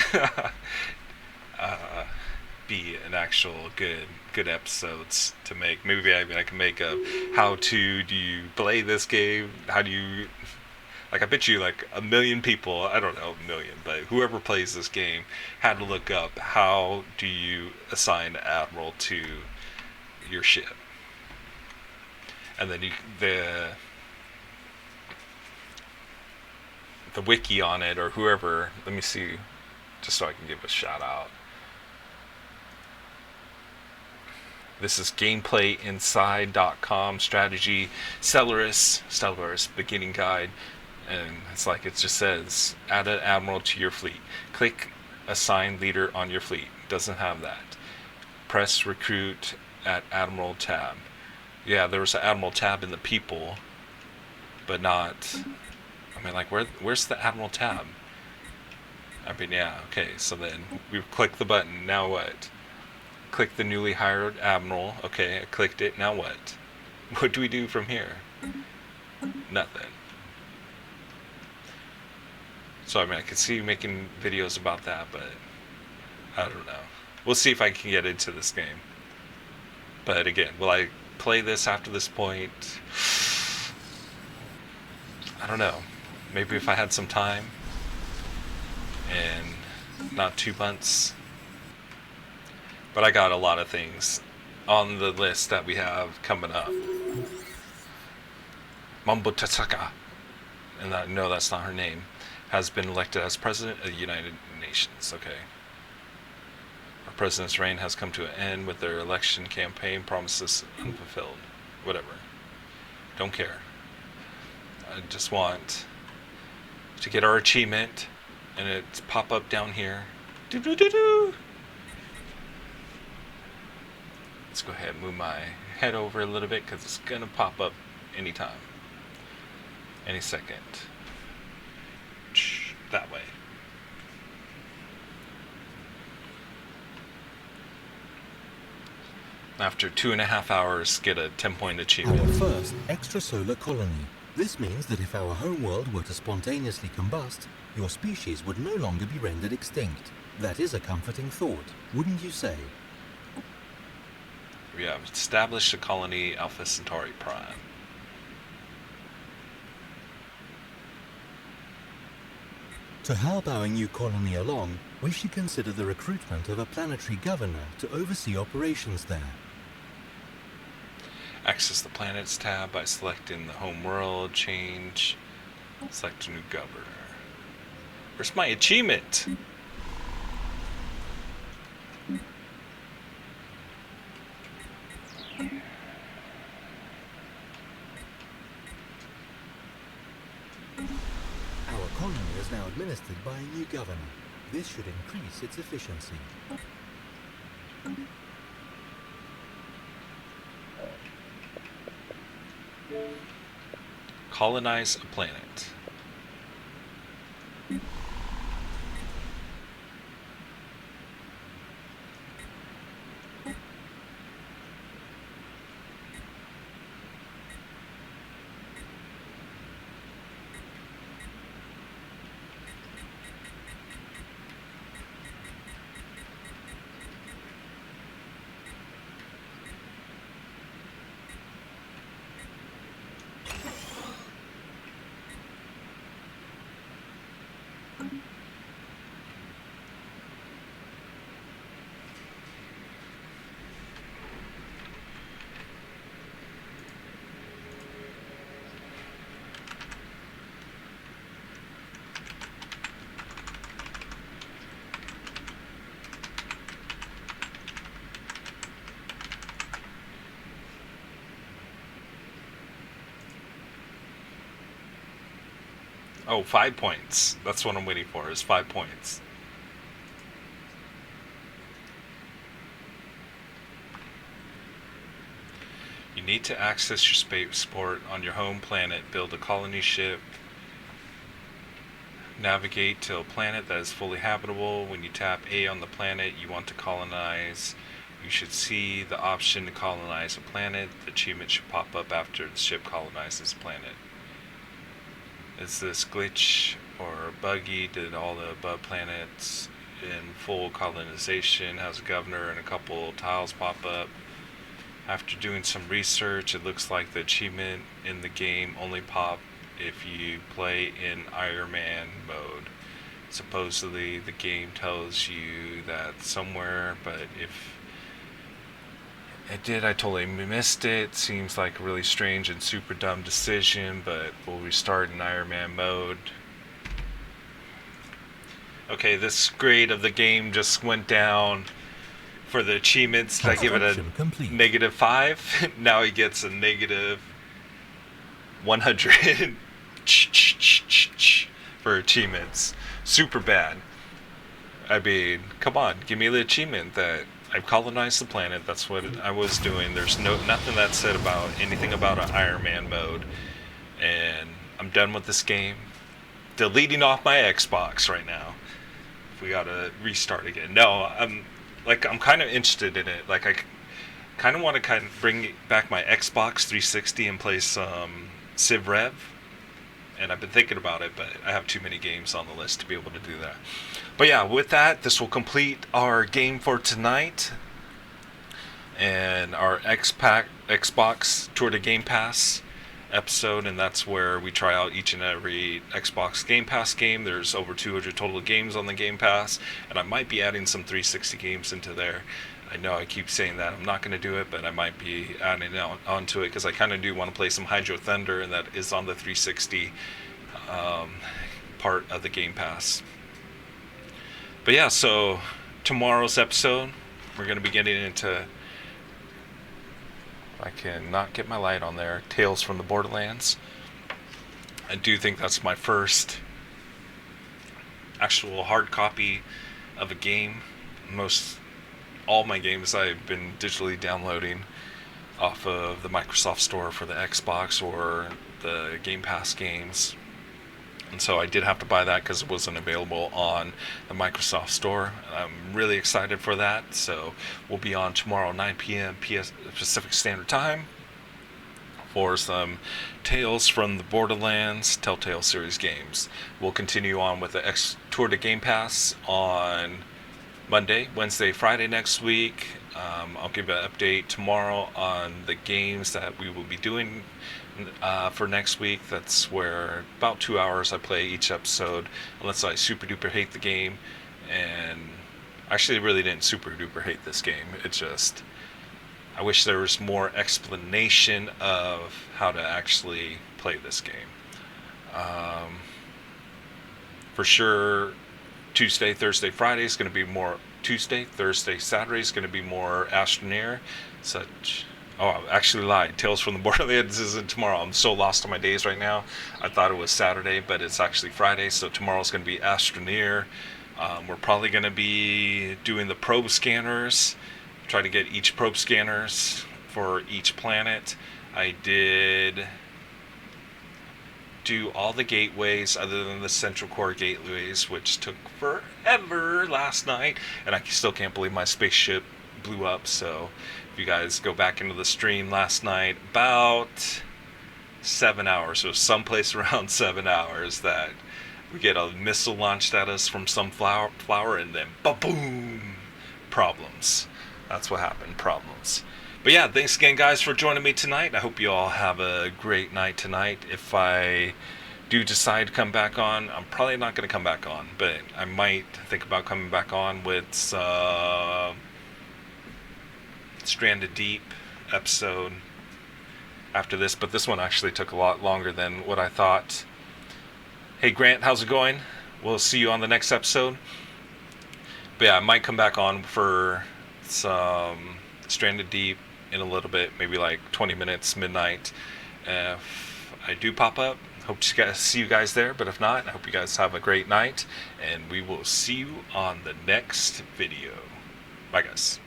Be an actual good episodes to make. Maybe I can make a how to do you play this game, how do you, like, I bet you like 1 million people, I don't know, 1 million, but whoever plays this game had to look up how do you assign admiral to your ship. And then the wiki on it, or whoever, let me see, just so I can give a shout out. This is GameplayInside.com strategy, Stellaris beginning guide, and it's like it just says add an admiral to your fleet. Click assign leader on your fleet. Doesn't have that. Press recruit at admiral tab. Yeah, there was an admiral tab in the people, but not. I mean, like, where's the admiral tab? I mean, yeah, okay. So then we click the button. Now what? Click the newly hired admiral. Okay, I clicked it. Now what? What do we do from here? Nothing. So I mean, I could see you making videos about that, but I don't know. We'll see if I can get into this game. But again, will I play this after this point? I don't know. Maybe if I had some time and not 2 months. But I got a lot of things on the list that we have coming up. Mambo Tatsaka, and no, that's not her name, has been elected as president of the United Nations. Okay. Our president's reign has come to an end with their election campaign promises unfulfilled. Whatever. Don't care. I just want to get our achievement, and it's pop up down here. Doo-doo-doo-doo. Let's go ahead and move my head over a little bit, because it's gonna pop up anytime, any second. That way. After 2.5 hours, get a 10-point achievement.
Our first extrasolar colony. This means that if our homeworld were to spontaneously combust, your species would no longer be rendered extinct. That is a comforting thought, wouldn't you say?
We have established a colony, Alpha Centauri Prime.
To help our new colony along, we should consider the recruitment of a planetary governor to oversee operations there.
Access the planets tab by selecting the home world. Change. Select a new governor. Where's my achievement?
Our colony is now administered by a new governor. This should increase its efficiency.
Colonize a planet. Oh, 5 points. That's what I'm waiting for, is 5 points. You need to access your spaceport on your home planet, build a colony ship, navigate to a planet that is fully habitable. When you tap A on the planet you want to colonize, you should see the option to colonize a planet. The achievement should pop up after the ship colonizes the planet. Is this glitch or buggy? Did all the above planets in full colonization? Has a governor and a couple tiles pop up? After doing some research, it looks like the achievement in the game only pop if you play in Iron Man mode. Supposedly the game tells you that somewhere, but if it did, I totally missed it. Seems like a really strange and super dumb decision, but we'll restart in Iron Man mode. Okay, this grade of the game just went down for the achievements. I give it a
complete.
-5. Now he gets a -100 for achievements. Super bad. I mean, come on, give me the achievement that I've colonized the planet. That's what I was doing. There's nothing that said about anything about an Iron Man mode. And I'm done with this game. Deleting off my Xbox right now. We gotta restart again. No, I'm kind of interested in it. Like, I kind of want to bring back my Xbox 360 and play some Civ Rev. And I've been thinking about it, but I have too many games on the list to be able to do that. But yeah, with that, this will complete our game for tonight. And our Xbox Tour de Gamepass episode, and that's where we try out each and every Xbox Game Pass game. There's over 200 total games on the Game Pass, and I might be adding some 360 games into there. I know I keep saying that I'm not going to do it, but I might be adding it onto it because I kind of do want to play some Hydro Thunder, and that is on the 360 part of the Game Pass. But yeah, so tomorrow's episode, we're going to be getting into, I cannot get my light on there, Tales from the Borderlands. I do think that's my first actual hard copy of a game. All my games I've been digitally downloading off of the Microsoft Store for the Xbox or the Game Pass games. And so I did have to buy that because it wasn't available on the Microsoft Store. I'm really excited for that. So we'll be on tomorrow, 9 p.m. Pacific Standard Time, for some Tales from the Borderlands Telltale series games. We'll continue on with the Tour de Game Pass on Monday, Wednesday, Friday next week. I'll give an update tomorrow on the games that we will be doing for next week. That's where about 2 hours I play each episode, unless I super duper hate the game. And actually, I really didn't super duper hate this game. It just, I wish there was more explanation of how to actually play this game. For sure, Tuesday, Thursday, Friday is going to be more Tuesday. Thursday, Saturday is going to be more Astroneer. Oh, I actually lied. Tales from the Borderlands isn't tomorrow. I'm so lost on my days right now. I thought it was Saturday, but it's actually Friday. So tomorrow's going to be Astroneer. We're probably going to be doing the probe scanners. Try to get each probe scanners for each planet. I did do all the gateways other than the central core gateways, which took forever last night, and I still can't believe my spaceship blew up. So if you guys go back into the stream last night, about 7 hours, so someplace around 7 hours, that we get a missile launched at us from some flower, and then ba-boom, problems. That's what happened, problems. But yeah, thanks again, guys, for joining me tonight. I hope you all have a great night tonight. If I do decide to come back on, I'm probably not going to come back on, but I might think about coming back on with Stranded Deep episode after this. But this one actually took a lot longer than what I thought. Hey, Grant, how's it going? We'll see you on the next episode. But yeah, I might come back on for some Stranded Deep in a little bit, maybe like 20 minutes, midnight. If I do pop up, hope to see you guys there. But if not, I hope you guys have a great night, and we will see you on the next video. Bye, guys.